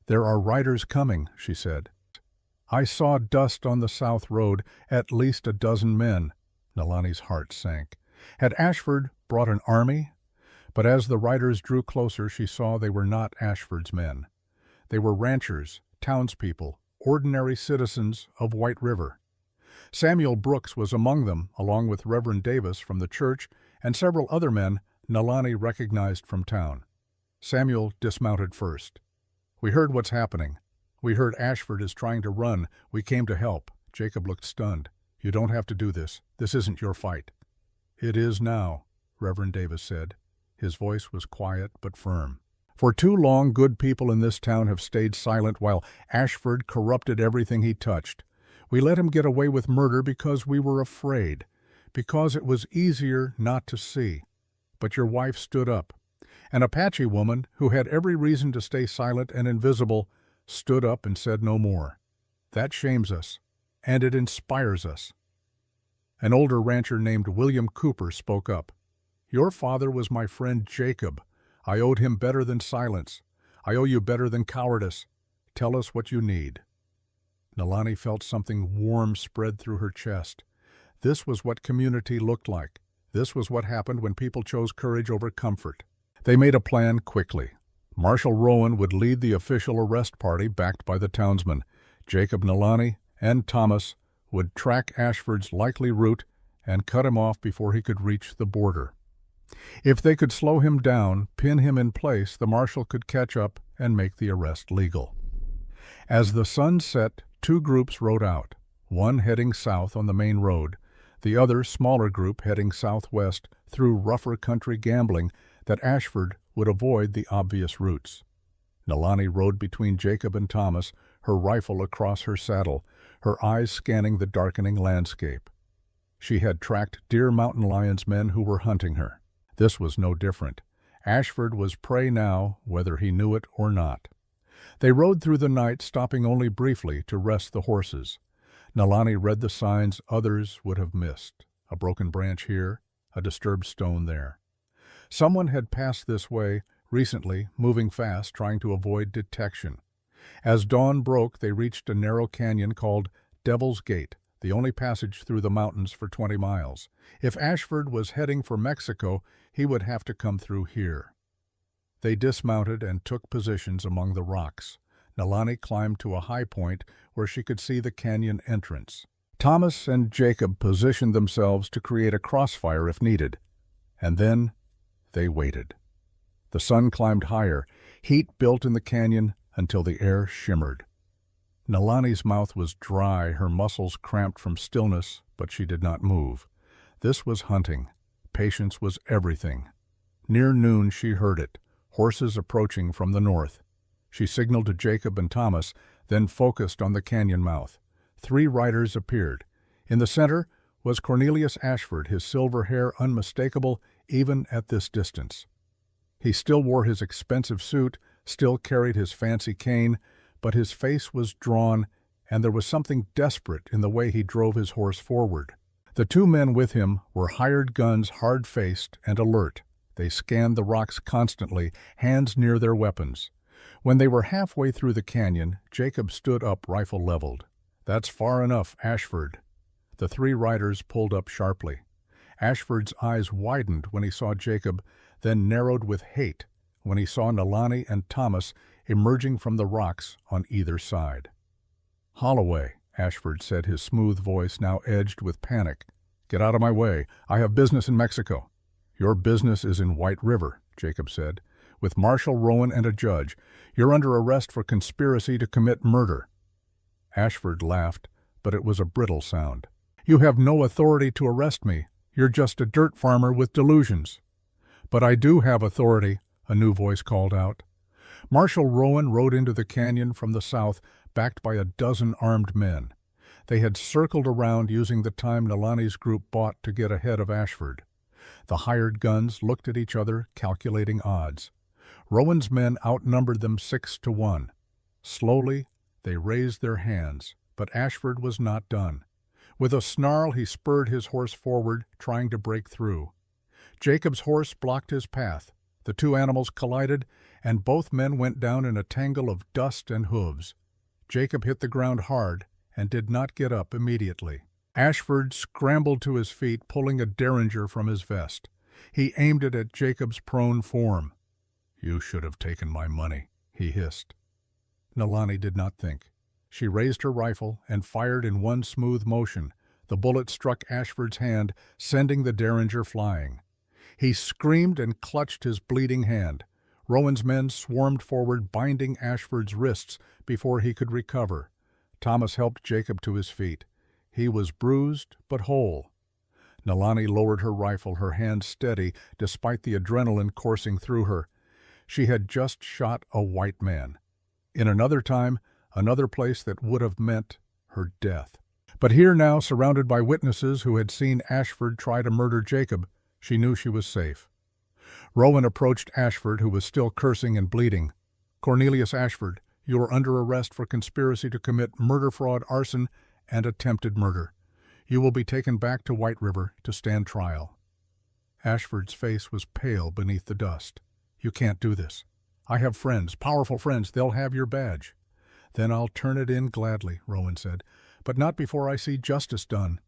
"There are riders coming," she said. "I saw dust on the south road, at least a dozen men." Nalani's heart sank. Had Ashford brought an army? But as the riders drew closer, she saw they were not Ashford's men. They were ranchers, townspeople, ordinary citizens of White River. Samuel Brooks was among them, along with Reverend Davis from the church and several other men Nalani recognized from town. Samuel dismounted first. "We heard what's happening. We heard Ashford is trying to run. We came to help." Jacob looked stunned. "You don't have to do this. This isn't your fight." "It is now," Reverend Davis said. His voice was quiet but firm. "For too long, good people in this town have stayed silent while Ashford corrupted everything he touched. We let him get away with murder because we were afraid, because it was easier not to see. But your wife stood up. An Apache woman, who had every reason to stay silent and invisible, stood up and said no more. That shames us, and it inspires us." An older rancher named William Cooper spoke up. "Your father was my friend Jacob. I owed him better than silence. I owe you better than cowardice. Tell us what you need." Nalani felt something warm spread through her chest. This was what community looked like. This was what happened when people chose courage over comfort. They made a plan quickly. Marshal Rowan would lead the official arrest party backed by the townsmen. Jacob, Nalani, and Thomas would track Ashford's likely route and cut him off before he could reach the border. If they could slow him down, pin him in place, the marshal could catch up and make the arrest legal. As the sun set, two groups rode out, one heading south on the main road, the other smaller group heading southwest through rougher country gambling that Ashford would avoid the obvious routes. Nalani rode between Jacob and Thomas, her rifle across her saddle, her eyes scanning the darkening landscape. She had tracked Deer Mountain Lion's men who were hunting her. This was no different. Ashford was prey now, whether he knew it or not. They rode through the night, stopping only briefly to rest the horses. Nalani read the signs others would have missed. A broken branch here, a disturbed stone there. Someone had passed this way recently, moving fast, trying to avoid detection. As dawn broke, they reached a narrow canyon called Devil's Gate, the only passage through the mountains for 20 miles. If Ashford was heading for Mexico, he would have to come through here. They dismounted and took positions among the rocks. Nalani climbed to a high point where she could see the canyon entrance. Thomas and Jacob positioned themselves to create a crossfire if needed. And then they waited. The sun climbed higher. Heat built in the canyon until the air shimmered. Nalani's mouth was dry, her muscles cramped from stillness, but she did not move. This was hunting. Patience was everything. Near noon she heard it, horses approaching from the north. She signaled to Jacob and Thomas, then focused on the canyon mouth. 3 riders appeared. In the center was Cornelius Ashford, his silver hair unmistakable even at this distance. He still wore his expensive suit, still carried his fancy cane, but his face was drawn, and there was something desperate in the way he drove his horse forward. The 2 men with him were hired guns, hard-faced and alert. They scanned the rocks constantly, hands near their weapons. When they were halfway through the canyon, Jacob stood up, rifle leveled. "That's far enough, Ashford." The 3 riders pulled up sharply. Ashford's eyes widened when he saw Jacob, then narrowed with hate when he saw Nalani and Thomas emerging from the rocks on either side. "Holloway," Ashford said, his smooth voice now edged with panic. "Get out of my way. I have business in Mexico." "Your business is in White River," Jacob said, "with Marshal Rowan and a judge. You're under arrest for conspiracy to commit murder." Ashford laughed, but it was a brittle sound. You have no authority to arrest me. You're just a dirt farmer with delusions." "But I do have authority," a new voice called out. Marshal Rowan rode into the canyon from the south, backed by a dozen armed men. They had circled around using the time Nalani's group bought to get ahead of Ashford. The hired guns looked at each other, calculating odds. Rowan's men outnumbered them 6-1. Slowly, they raised their hands, but Ashford was not done. With a snarl, he spurred his horse forward, trying to break through. Jacob's horse blocked his path. The two animals collided, and both men went down in a tangle of dust and hooves. Jacob hit the ground hard and did not get up immediately. Ashford scrambled to his feet, pulling a derringer from his vest. He aimed it at Jacob's prone form. "You should have taken my money," he hissed. Nalani did not think. She raised her rifle and fired in one smooth motion. The bullet struck Ashford's hand, sending the derringer flying. He screamed and clutched his bleeding hand. Rowan's men swarmed forward, binding Ashford's wrists before he could recover. Thomas helped Jacob to his feet. He was bruised but whole. Nalani lowered her rifle, her hand steady despite the adrenaline coursing through her. She had just shot a white man. In another time, another place that would have meant her death. But here now, surrounded by witnesses who had seen Ashford try to murder Jacob, she knew she was safe. Rowan approached Ashford, who was still cursing and bleeding. "Cornelius Ashford, you are under arrest for conspiracy to commit murder, fraud, arson, and attempted murder. You will be taken back to White River to stand trial." Ashford's face was pale beneath the dust. "You can't do this. I have friends, powerful friends. They'll have your badge." "Then I'll turn it in gladly," Rowan said, "but not before I see justice done."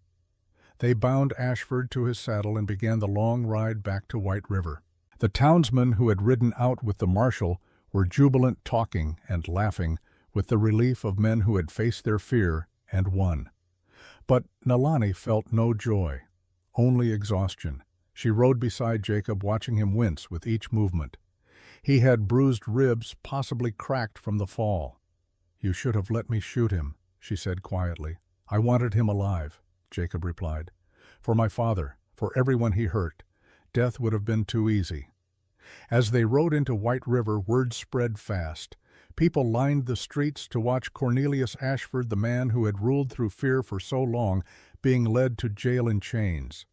They bound Ashford to his saddle and began the long ride back to White River. The townsmen who had ridden out with the marshal were jubilant, talking and laughing with the relief of men who had faced their fear and won. But Nalani felt no joy, only exhaustion. She rode beside Jacob, watching him wince with each movement. He had bruised ribs, possibly cracked from the fall. "You should have let me shoot him," she said quietly. "I wanted him alive," Jacob replied. "For my father, for everyone he hurt. Death would have been too easy." As they rode into White River, word spread fast. People lined the streets to watch Cornelius Ashford, the man who had ruled through fear for so long, being led to jail in chains.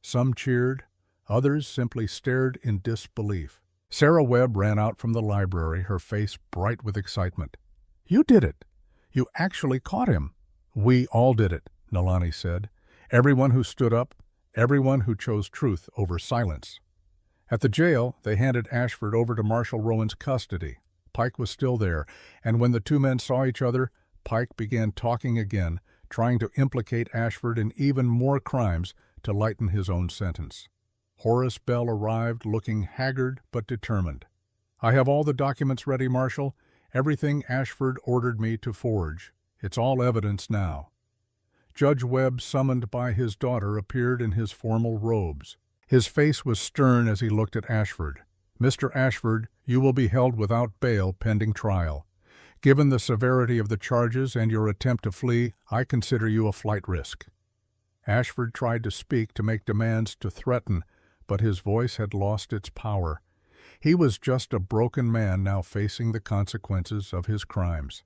Some cheered, others simply stared in disbelief. Sarah Webb ran out from the library, her face bright with excitement. "You did it! You actually caught him!" "We all did it," Nalani said. "Everyone who stood up, everyone who chose truth over silence." At the jail, they handed Ashford over to Marshal Rowan's custody. Pike was still there, and when the two men saw each other, Pike began talking again, trying to implicate Ashford in even more crimes to lighten his own sentence. Horace Bell arrived, looking haggard but determined. "I have all the documents ready, Marshal. Everything Ashford ordered me to forge. It's all evidence now." Judge Webb, summoned by his daughter, appeared in his formal robes. His face was stern as he looked at Ashford. "Mr. Ashford, you will be held without bail pending trial. Given the severity of the charges and your attempt to flee, I consider you a flight risk." Ashford tried to speak, to make demands, to threaten, but his voice had lost its power. He was just a broken man now facing the consequences of his crimes.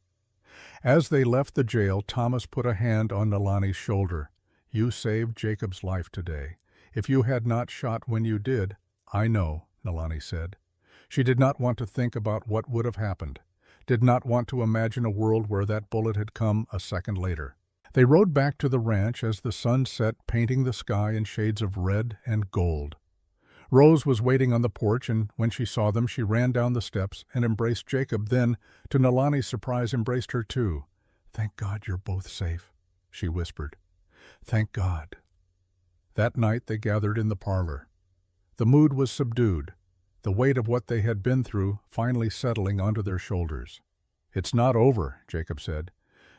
As they left the jail, Thomas put a hand on Nalani's shoulder. "You saved Jacob's life today. If you had not shot when you did—" "I know," Nalani said. She did not want to think about what would have happened, did not want to imagine a world where that bullet had come a second later. They rode back to the ranch as the sun set, painting the sky in shades of red and gold. Rose was waiting on the porch, and when she saw them, she ran down the steps and embraced Jacob, then, to Nalani's surprise, embraced her too. "Thank God you're both safe," she whispered. "Thank God." That night they gathered in the parlor. The mood was subdued, the weight of what they had been through finally settling onto their shoulders. "It's not over," Jacob said.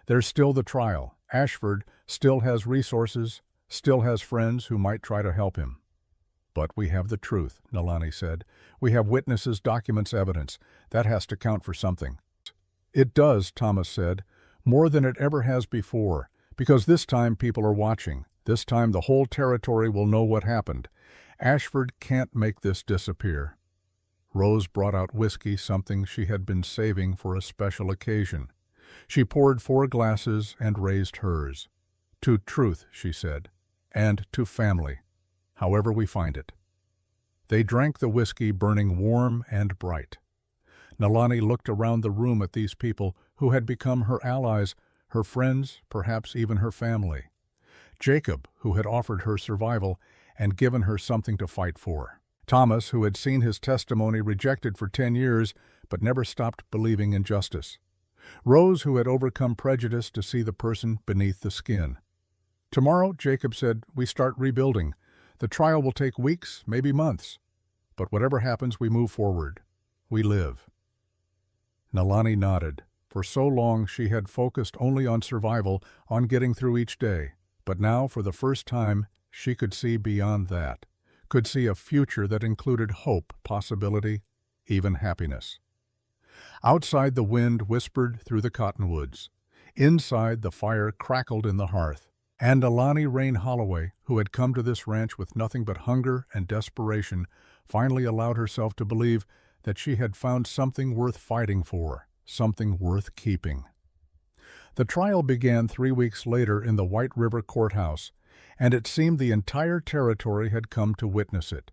"There's still the trial. Ashford still has resources, still has friends who might try to help him." "But we have the truth," Nalani said. "We have witnesses, documents, evidence. That has to count for something." "It does," Thomas said, "more than it ever has before, because this time people are watching. This time the whole territory will know what happened. Ashford can't make this disappear." Rose brought out whiskey, something she had been saving for a special occasion. She poured 4 glasses and raised hers. "To truth," she said, "and to family, however we find it." They drank the whiskey, burning warm and bright. Nalani looked around the room at these people who had become her allies, her friends, perhaps even her family. Jacob, who had offered her survival and given her something to fight for. Thomas, who had seen his testimony rejected for 10 years but never stopped believing in justice. Rose, who had overcome prejudice to see the person beneath the skin. "Tomorrow," Jacob said, "we start rebuilding. The trial will take weeks, maybe months. But whatever happens, we move forward. We live." Nalani nodded. For so long she had focused only on survival, on getting through each day. But now, for the first time, she could see beyond that, could see a future that included hope, possibility, even happiness. Outside, the wind whispered through the cottonwoods. Inside, the fire crackled in the hearth. And Nalani Rain Holloway, who had come to this ranch with nothing but hunger and desperation, finally allowed herself to believe that she had found something worth fighting for, something worth keeping. The trial began 3 weeks later in the White River Courthouse, and it seemed the entire territory had come to witness it.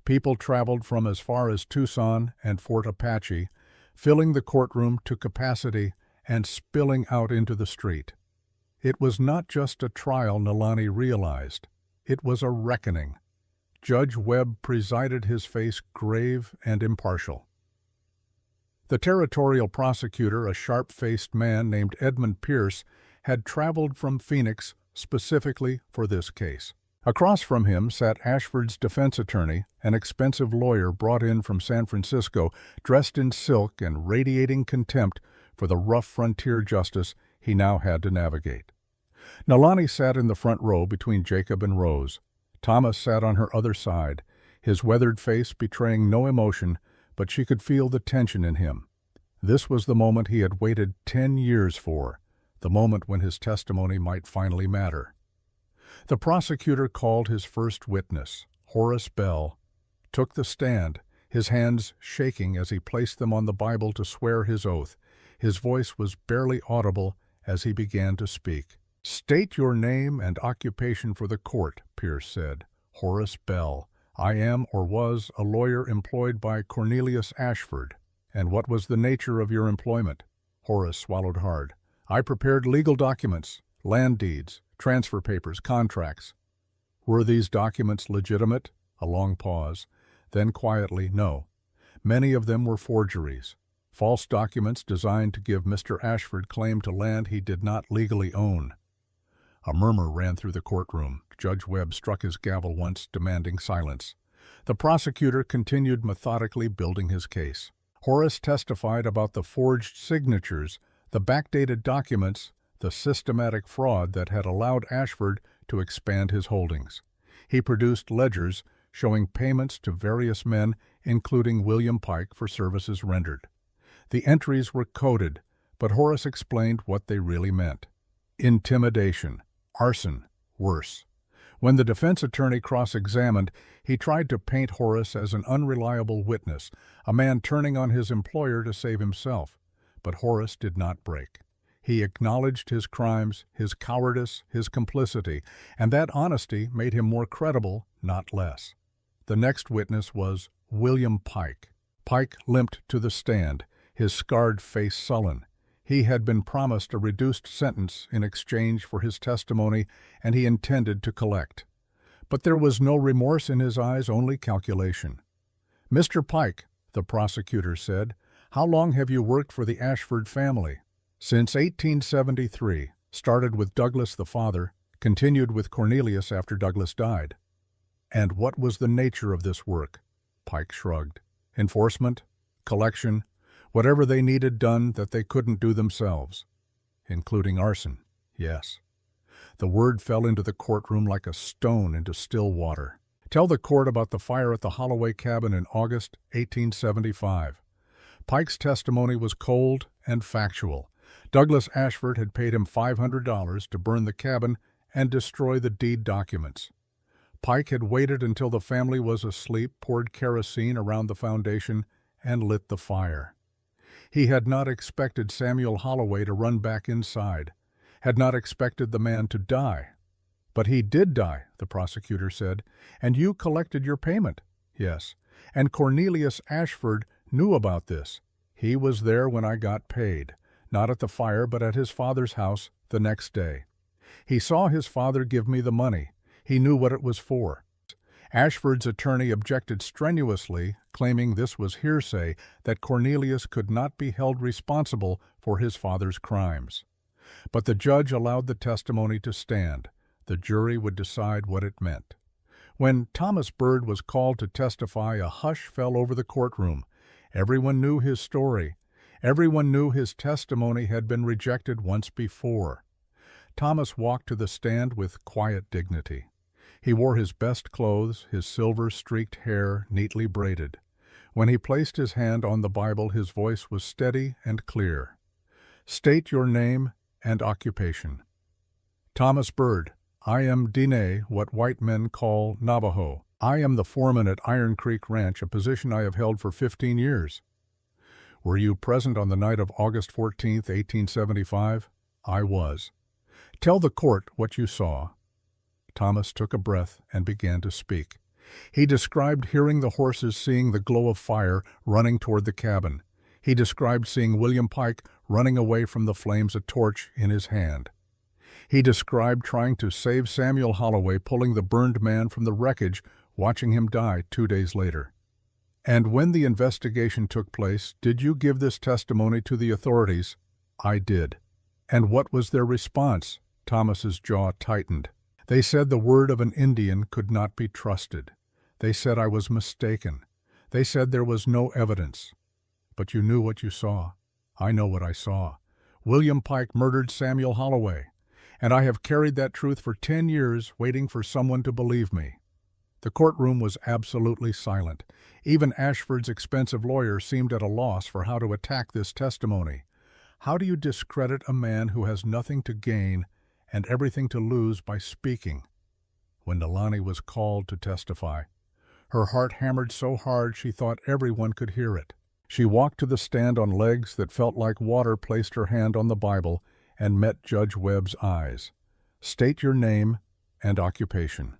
People traveled from as far as Tucson and Fort Apache, filling the courtroom to capacity and spilling out into the street. It was not just a trial, Nalani realized. It was a reckoning. Judge Webb presided, his face grave and impartial. The territorial prosecutor, a sharp-faced man named Edmund Pierce, had traveled from Phoenix specifically for this case. Across from him sat Ashford's defense attorney, an expensive lawyer brought in from San Francisco, dressed in silk and radiating contempt for the rough frontier justice he now had to navigate. Nalani sat in the front row between Jacob and Rose. Thomas sat on her other side, his weathered face betraying no emotion, but she could feel the tension in him. This was the moment he had waited 10 years for, the moment when his testimony might finally matter. The prosecutor called his first witness, Horace Bell, took the stand, his hands shaking as he placed them on the Bible to swear his oath. His voice was barely audible as he began to speak. "State your name and occupation for the court," Pierce said. "Horace Bell. I am or was a lawyer employed by Cornelius Ashford." "And what was the nature of your employment?" Horace swallowed hard. "I prepared legal documents, land deeds, transfer papers, contracts." "Were these documents legitimate?" A long pause. Then quietly, "No. Many of them were forgeries. False documents designed to give Mr. Ashford claim to land he did not legally own." A murmur ran through the courtroom. Judge Webb struck his gavel once, demanding silence. The prosecutor continued methodically building his case. Horace testified about the forged signatures, the backdated documents, the systematic fraud that had allowed Ashford to expand his holdings. He produced ledgers showing payments to various men, including William Pike, for services rendered. The entries were coded, but Horace explained what they really meant. Intimidation, arson, worse. When the defense attorney cross-examined, he tried to paint Horace as an unreliable witness, a man turning on his employer to save himself. But Horace did not break. He acknowledged his crimes, his cowardice, his complicity, and that honesty made him more credible, not less. The next witness was William Pike. Pike limped to the stand, his scarred face sullen. He had been promised a reduced sentence in exchange for his testimony, and he intended to collect. But there was no remorse in his eyes, only calculation. "Mr. Pike," the prosecutor said, "how long have you worked for the Ashford family?" "Since 1873, started with Douglas the father, continued with Cornelius after Douglas died." "And what was the nature of this work?" Pike shrugged. "Enforcement? Collection? Whatever they needed done that they couldn't do themselves." "Including arson?" "Yes." The word fell into the courtroom like a stone into still water. "Tell the court about the fire at the Holloway cabin in August 1875. Pike's testimony was cold and factual. Douglas Ashford had paid him $500 to burn the cabin and destroy the deed documents. Pike had waited until the family was asleep, poured kerosene around the foundation, and lit the fire. He had not expected Samuel Holloway to run back inside, had not expected the man to die. But he did die, the prosecutor said, and you collected your payment. Yes, and Cornelius Ashford knew about this. He was there when I got paid, not at the fire but at his father's house the next day. He saw his father give me the money. He knew what it was for. Ashford's attorney objected strenuously, claiming this was hearsay, that Cornelius could not be held responsible for his father's crimes. But the judge allowed the testimony to stand. The jury would decide what it meant. When Thomas Bird was called to testify, a hush fell over the courtroom. Everyone knew his story. Everyone knew his testimony had been rejected once before. Thomas walked to the stand with quiet dignity. He wore his best clothes, his silver-streaked hair neatly braided. When he placed his hand on the Bible, his voice was steady and clear. "State your name and occupation." "Thomas Bird. I am Diné, what white men call Navajo. I am the foreman at Iron Creek Ranch, a position I have held for 15 years. Were you present on the night of August 14th, 1875? I was. Tell the court what you saw." Thomas took a breath and began to speak. He described hearing the horses, seeing the glow of fire, running toward the cabin. He described seeing William Pike running away from the flames, a torch in his hand. He described trying to save Samuel Holloway, pulling the burned man from the wreckage, watching him die 2 days later. "And when the investigation took place, did you give this testimony to the authorities?" "I did." "And what was their response?" Thomas's jaw tightened. "They said the word of an Indian could not be trusted. They said I was mistaken. They said there was no evidence. But you knew what you saw. I know what I saw. William Pike murdered Samuel Holloway. And I have carried that truth for 10 years, waiting for someone to believe me." The courtroom was absolutely silent. Even Ashford's expensive lawyer seemed at a loss for how to attack this testimony. How do you discredit a man who has nothing to gain and everything to lose by speaking? When Nalani was called to testify, her heart hammered so hard she thought everyone could hear it. She walked to the stand on legs that felt like water, placed her hand on the Bible, and met Judge Webb's eyes. "State your name and occupation."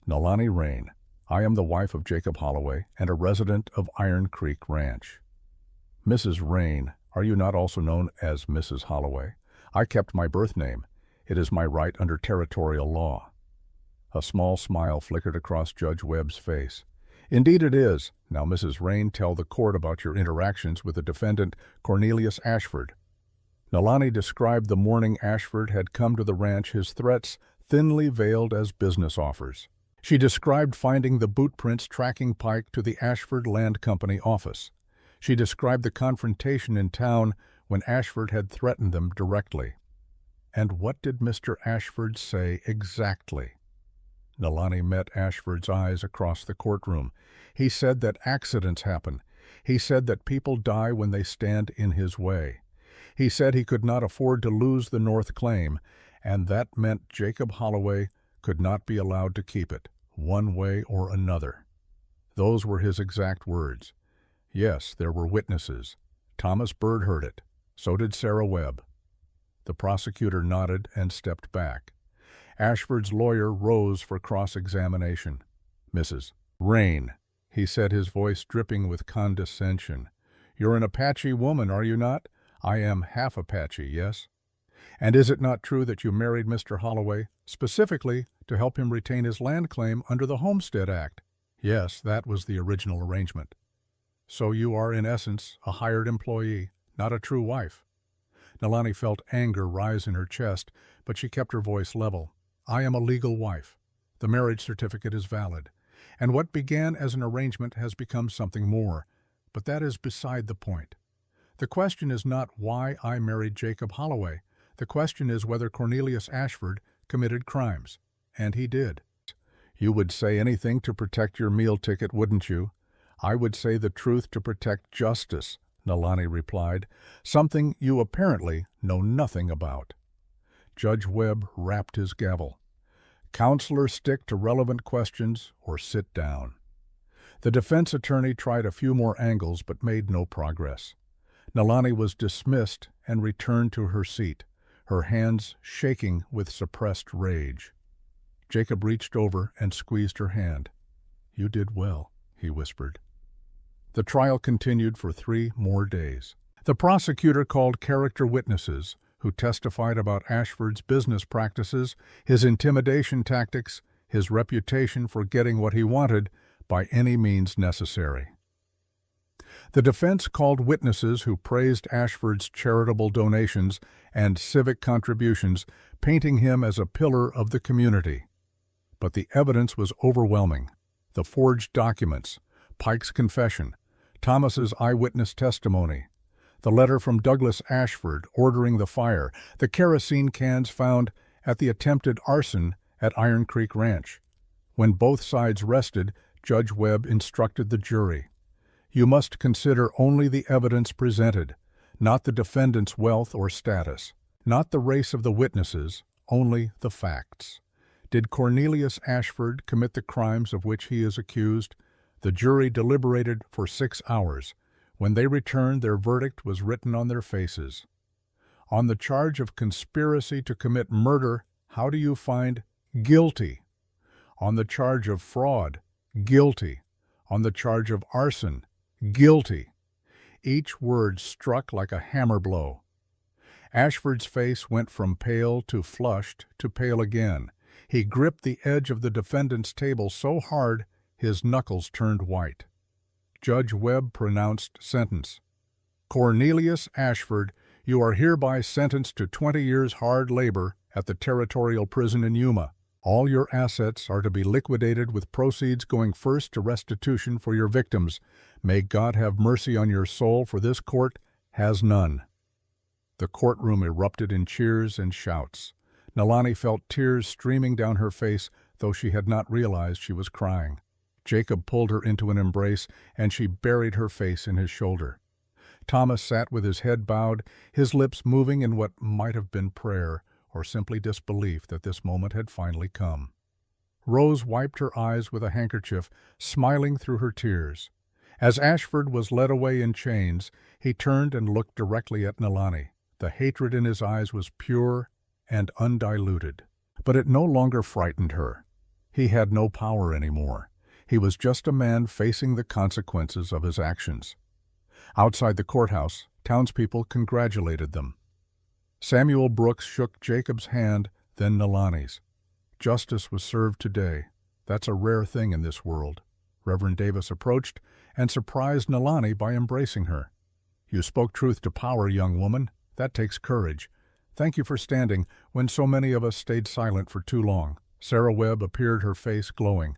"Nalani Rain. I am the wife of Jacob Holloway and a resident of Iron Creek Ranch." "Mrs. Rain, are you not also known as Mrs. Holloway?" "I kept my birth name. It is my right under territorial law." A small smile flickered across Judge Webb's face. "Indeed it is. Now, Mrs. Rain, tell the court about your interactions with the defendant, Cornelius Ashford." Nalani described the morning Ashford had come to the ranch, his threats thinly veiled as business offers. She described finding the boot prints tracking Pike to the Ashford Land Company office. She described the confrontation in town when Ashford had threatened them directly. And what did Mr. Ashford say exactly? Nalani met Ashford's eyes across the courtroom. He said that accidents happen. He said that people die when they stand in his way. He said he could not afford to lose the North claim, and that meant Jacob Holloway could not be allowed to keep it, one way or another. Those were his exact words. Yes, there were witnesses. Thomas Bird heard it. So did Sarah Webb. The prosecutor nodded and stepped back. Ashford's lawyer rose for cross-examination. "Mrs. Rain," he said, his voice dripping with condescension. "You're an Apache woman, are you not?" "I am half Apache, yes." "And is it not true that you married Mr. Holloway specifically to help him retain his land claim under the Homestead Act?" "Yes, that was the original arrangement." "So you are, in essence, a hired employee, not a true wife." Nalani felt anger rise in her chest, but she kept her voice level. "I am a legal wife. The marriage certificate is valid. And what began as an arrangement has become something more. But that is beside the point. The question is not why I married Jacob Holloway. The question is whether Cornelius Ashford committed crimes. And he did." "You would say anything to protect your meal ticket, wouldn't you?" "I would say the truth to protect justice," Nalani replied, "something you apparently know nothing about." Judge Webb rapped his gavel. "Counselor, stick to relevant questions or sit down." The defense attorney tried a few more angles but made no progress. Nalani was dismissed and returned to her seat, her hands shaking with suppressed rage. Jacob reached over and squeezed her hand. "You did well," he whispered. The trial continued for 3 more days. The prosecutor called character witnesses who testified about Ashford's business practices, his intimidation tactics, his reputation for getting what he wanted by any means necessary. The defense called witnesses who praised Ashford's charitable donations and civic contributions, painting him as a pillar of the community. But the evidence was overwhelming. The forged documents, Pike's confession, Thomas's eyewitness testimony, the letter from Douglas Ashford ordering the fire, the kerosene cans found at the attempted arson at Iron Creek Ranch. When both sides rested, Judge Webb instructed the jury, "You must consider only the evidence presented, not the defendant's wealth or status, not the race of the witnesses, only the facts. Did Cornelius Ashford commit the crimes of which he is accused?" The jury deliberated for 6 hours. When they returned, their verdict was written on their faces. On the charge of conspiracy to commit murder, how do you find guilty? On the charge of fraud, guilty. On the charge of arson, guilty. Each word struck like a hammer blow. Ashford's face went from pale to flushed to pale again. He gripped the edge of the defendant's table so hard his knuckles turned white. Judge Webb pronounced sentence. "Cornelius Ashford, you are hereby sentenced to 20 years hard labor at the Territorial Prison in Yuma. All your assets are to be liquidated with proceeds going first to restitution for your victims. May God have mercy on your soul, for this court has none." The courtroom erupted in cheers and shouts. Nalani felt tears streaming down her face, though she had not realized she was crying. Jacob pulled her into an embrace, and she buried her face in his shoulder. Thomas sat with his head bowed, his lips moving in what might have been prayer or simply disbelief that this moment had finally come. Rose wiped her eyes with a handkerchief, smiling through her tears. As Ashford was led away in chains, he turned and looked directly at Nalani. The hatred in his eyes was pure and undiluted. But it no longer frightened her. He had no power anymore. He was just a man facing the consequences of his actions. Outside the courthouse, townspeople congratulated them. Samuel Brooks shook Jacob's hand, then Nalani's. "Justice was served today. That's a rare thing in this world." Reverend Davis approached and surprised Nalani by embracing her. "You spoke truth to power, young woman. That takes courage. Thank you for standing when so many of us stayed silent for too long." Sarah Webb appeared, her face glowing.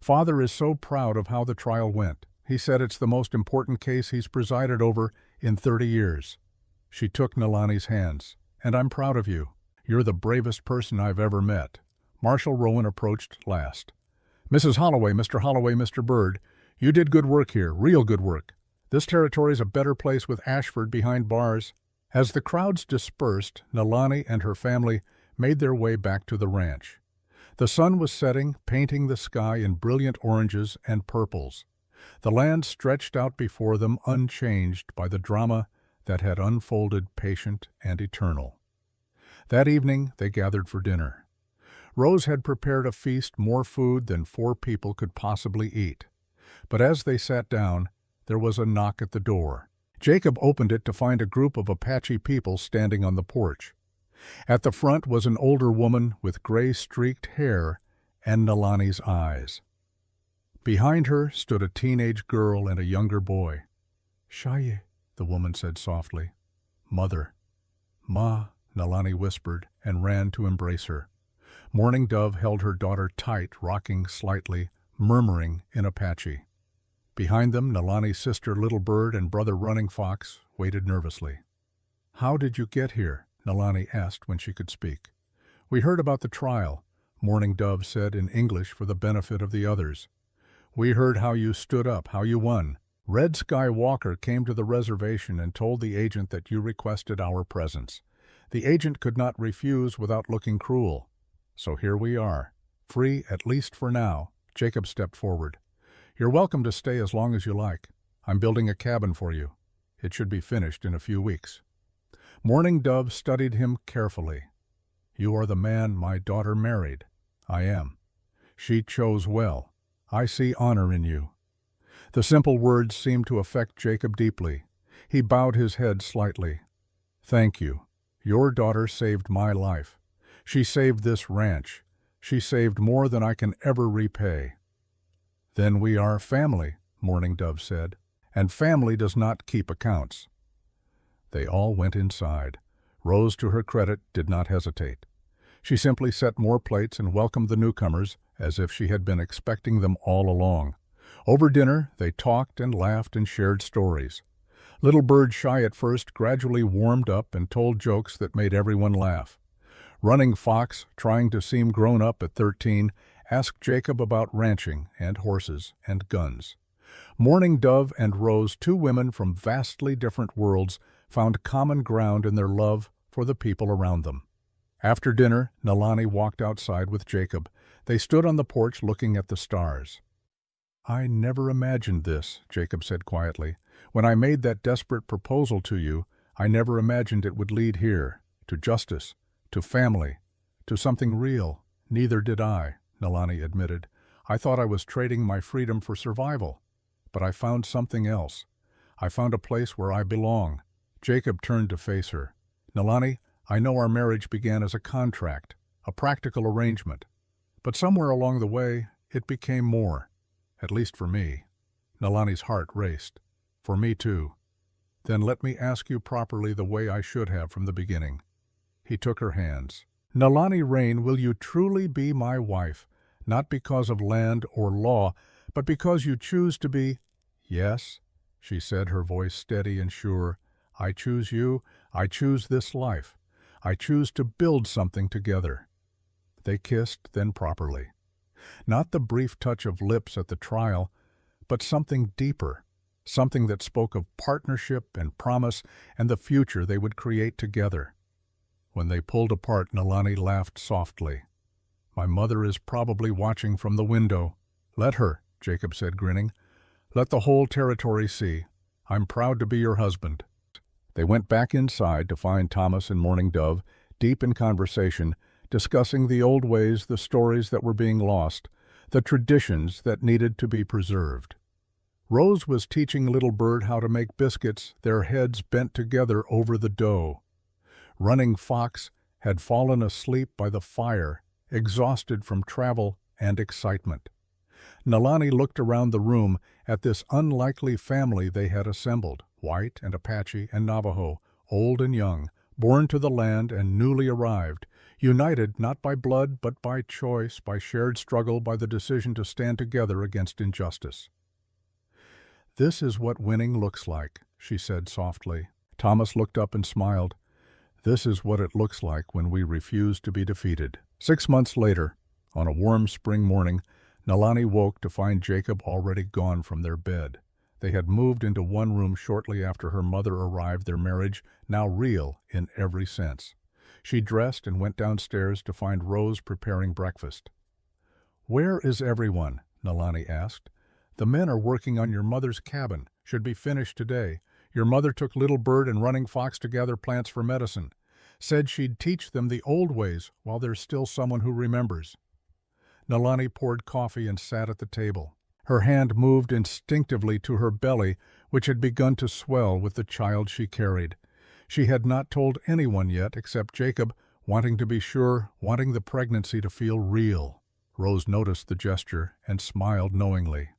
"Father is so proud of how the trial went. He said it's the most important case he's presided over in 30 years. She took Nalani's hands. "And I'm proud of you. You're the bravest person I've ever met." Marshal Rowan approached last. "Mrs. Holloway, Mr. Holloway, Mr. Bird, you did good work here, real good work. This territory's a better place with Ashford behind bars." As the crowds dispersed, Nalani and her family made their way back to the ranch. The sun was setting, painting the sky in brilliant oranges and purples. The land stretched out before them unchanged by the drama that had unfolded patient and eternal. That evening they gathered for dinner. Rose had prepared a feast, more food than 4 people could possibly eat. But as they sat down, there was a knock at the door. Jacob opened it to find a group of Apache people standing on the porch. At the front was an older woman with gray-streaked hair and Nalani's eyes. Behind her stood a teenage girl and a younger boy. "Shaye," the woman said softly. "Mother." "Ma," Nalani whispered and ran to embrace her. Morning Dove held her daughter tight, rocking slightly, murmuring in Apache. Behind them, Nalani's sister Little Bird and brother Running Fox waited nervously. "How did you get here?" Nalani asked when she could speak. "We heard about the trial," Morning Dove said in English for the benefit of the others. "We heard how you stood up, how you won. Red Sky Walker came to the reservation and told the agent that you requested our presence. The agent could not refuse without looking cruel. So here we are, free at least for now. Jacob stepped forward. You're welcome to stay as long as you like. I'm building a cabin for you. It should be finished in a few weeks. Mourning Dove studied him carefully. You are the man my daughter married. I am. She chose well. I see honor in you. The simple words seemed to affect Jacob deeply. He bowed his head slightly. Thank you. Your daughter saved my life. She saved this ranch. She saved more than I can ever repay. Then we are family, Mourning Dove said, and family does not keep accounts. They all went inside. Rose, to her credit, did not hesitate. She simply set more plates and welcomed the newcomers as if she had been expecting them all along. Over dinner, they talked and laughed and shared stories. Little Bird, shy at first, gradually warmed up and told jokes that made everyone laugh. Running Fox, trying to seem grown up at 13, asked Jacob about ranching and horses and guns. Mourning Dove and Rose, two women from vastly different worlds, found common ground in their love for the people around them. After dinner, Nalani walked outside with Jacob. They stood on the porch looking at the stars. I never imagined this, Jacob said quietly. When I made that desperate proposal to you, I never imagined it would lead here, to justice, to family, to something real. Neither did I, Nalani admitted. I thought I was trading my freedom for survival. But I found something else. I found a place where I belong. Jacob turned to face her. Nalani, I know our marriage began as a contract, a practical arrangement. But somewhere along the way, it became more. At least for me. Nalani's heart raced. For me too. Then let me ask you properly the way I should have from the beginning. He took her hands. Nalani Rain, will you truly be my wife, not because of land or law, but because you choose to be? Yes, she said, her voice steady and sure. I choose you. I choose this life. I choose to build something together. They kissed, then properly. Not the brief touch of lips at the trial, but something deeper, something that spoke of partnership and promise and the future they would create together. When they pulled apart, Nalani laughed softly. My mother is probably watching from the window. Let her, Jacob said, grinning. Let the whole territory see. I'm proud to be your husband. They went back inside to find Thomas and Mourning Dove, deep in conversation, discussing the old ways, the stories that were being lost, the traditions that needed to be preserved. Rose was teaching Little Bird how to make biscuits, their heads bent together over the dough. Running Fox had fallen asleep by the fire, exhausted from travel and excitement. Nalani looked around the room at this unlikely family they had assembled, white and Apache and Navajo, old and young, born to the land and newly arrived, united not by blood but by choice, by shared struggle, by the decision to stand together against injustice. This is what winning looks like, she said softly. Thomas looked up and smiled. This is what it looks like when we refuse to be defeated. 6 months later, on a warm spring morning, Nalani woke to find Jacob already gone from their bed. They had moved into one room shortly after her mother arrived, their marriage now real in every sense. She dressed and went downstairs to find Rose preparing breakfast. Where is everyone? Nalani asked. The men are working on your mother's cabin. Should be finished today. Your mother took Little Bird and Running Fox to gather plants for medicine. Said she'd teach them the old ways while there's still someone who remembers. Nalani poured coffee and sat at the table. Her hand moved instinctively to her belly, which had begun to swell with the child she carried. She had not told anyone yet except Jacob, wanting to be sure, wanting the pregnancy to feel real. Rose noticed the gesture and smiled knowingly.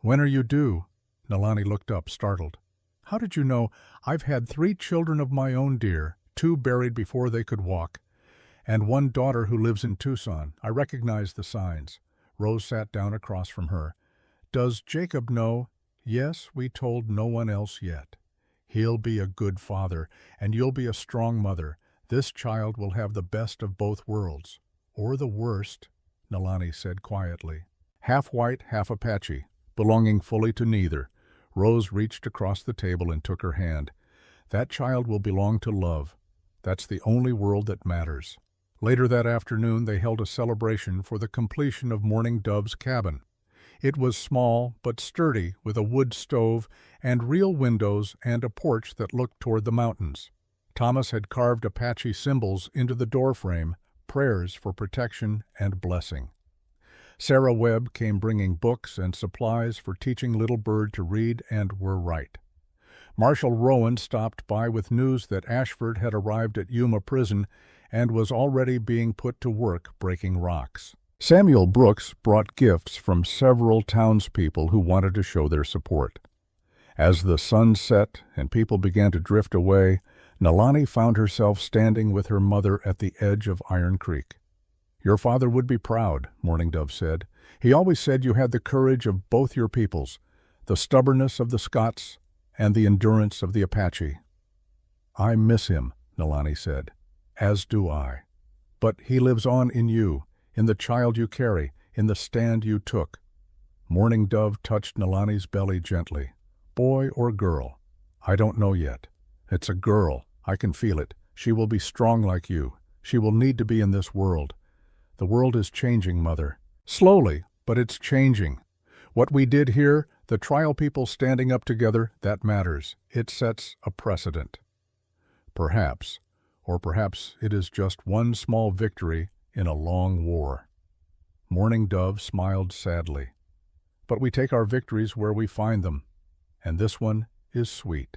When are you due? Nalani looked up, startled. How did you know? I've had 3 children of my own, dear, 2 buried before they could walk, and 1 daughter who lives in Tucson. I recognize the signs. Rose sat down across from her. Does Jacob know? Yes, we told no one else yet. He'll be a good father, and you'll be a strong mother. This child will have the best of both worlds. Or the worst, Nalani said quietly. Half white, half Apache, belonging fully to neither. Rose reached across the table and took her hand. That child will belong to love. That's the only world that matters. Later that afternoon, they held a celebration for the completion of Mourning Dove's cabin. It was small but sturdy, with a wood stove and real windows and a porch that looked toward the mountains. Thomas had carved Apache symbols into the doorframe, prayers for protection and blessing. Sarah Webb came bringing books and supplies for teaching Little Bird to read and were right. Marshal Rowan stopped by with news that Ashford had arrived at Yuma Prison and was already being put to work breaking rocks. Samuel Brooks brought gifts from several townspeople who wanted to show their support. As the sun set and people began to drift away, Nalani found herself standing with her mother at the edge of Iron Creek. "Your father would be proud," Mourning Dove said. "He always said you had the courage of both your peoples, the stubbornness of the Scots and the endurance of the Apache." "I miss him," Nalani said. "As do I. But he lives on in you, in the child you carry, in the stand you took." Mourning Dove touched Nalani's belly gently. "Boy or girl? I don't know yet. It's a girl. I can feel it. She will be strong like you. She will need to be in this world. The world is changing, Mother. Slowly, but it's changing. What we did here, the trial people standing up together, that matters. It sets a precedent." Perhaps, or perhaps it is just one small victory in a long war. Mourning Dove smiled sadly. "But we take our victories where we find them, and this one is sweet."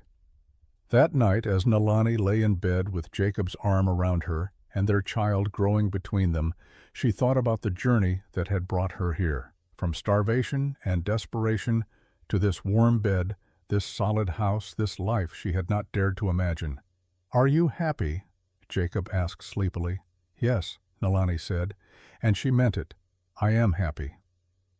That night, as Nalani lay in bed with Jacob's arm around her and their child growing between them, she thought about the journey that had brought her here, from starvation and desperation to this warm bed, this solid house, this life she had not dared to imagine. "Are you happy?" Jacob asked sleepily. "Yes," Nalani said, and she meant it. "I am happy."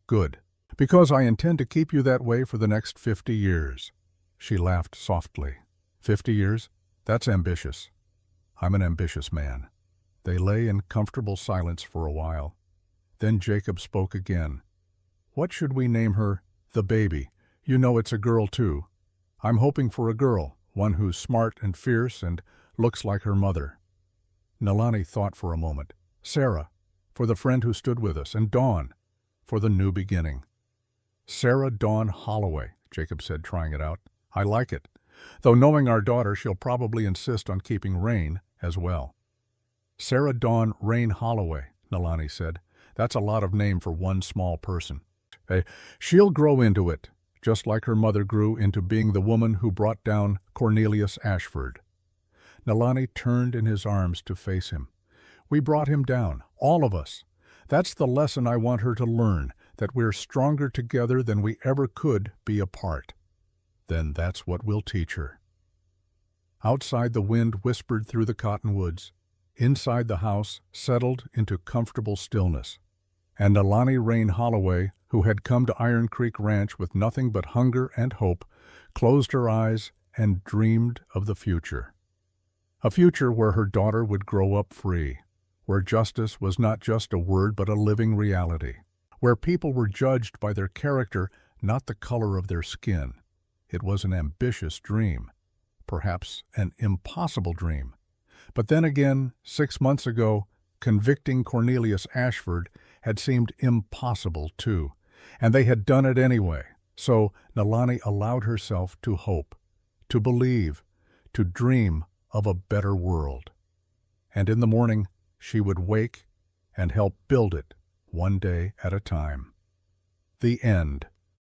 "Good. Because I intend to keep you that way for the next 50 years. She laughed softly. 50 years? That's ambitious. I'm an ambitious man. They lay in comfortable silence for a while. Then Jacob spoke again. "What should we name her? The baby. You know it's a girl, too. I'm hoping for a girl, one who's smart and fierce and looks like her mother." Nalani thought for a moment. "Sarah, for the friend who stood with us, and Dawn, for the new beginning." "Sarah Dawn Holloway," Jacob said, trying it out. "I like it. Though knowing our daughter, she'll probably insist on keeping Rain as well." "Sarah Dawn Rain Holloway," Nalani said. "That's a lot of name for one small person. She'll grow into it, just like her mother grew into being the woman who brought down Cornelius Ashford." Nalani turned in his arms to face him. "We brought him down, all of us. That's the lesson I want her to learn, that we're stronger together than we ever could be apart. Then that's what we'll teach her." Outside, the wind whispered through the cottonwoods. Inside, the house settled into comfortable stillness. And Nalani Rain Holloway, who had come to Iron Creek Ranch with nothing but hunger and hope, closed her eyes and dreamed of the future. A future where her daughter would grow up free, where justice was not just a word but a living reality, where people were judged by their character, not the color of their skin. It was an ambitious dream, perhaps an impossible dream. But then again, 6 months ago, convicting Cornelius Ashford had seemed impossible too, and they had done it anyway. So Nalani allowed herself to hope, to believe, to dream of a better world. And in the morning, she would wake and help build it, one day at a time. The end.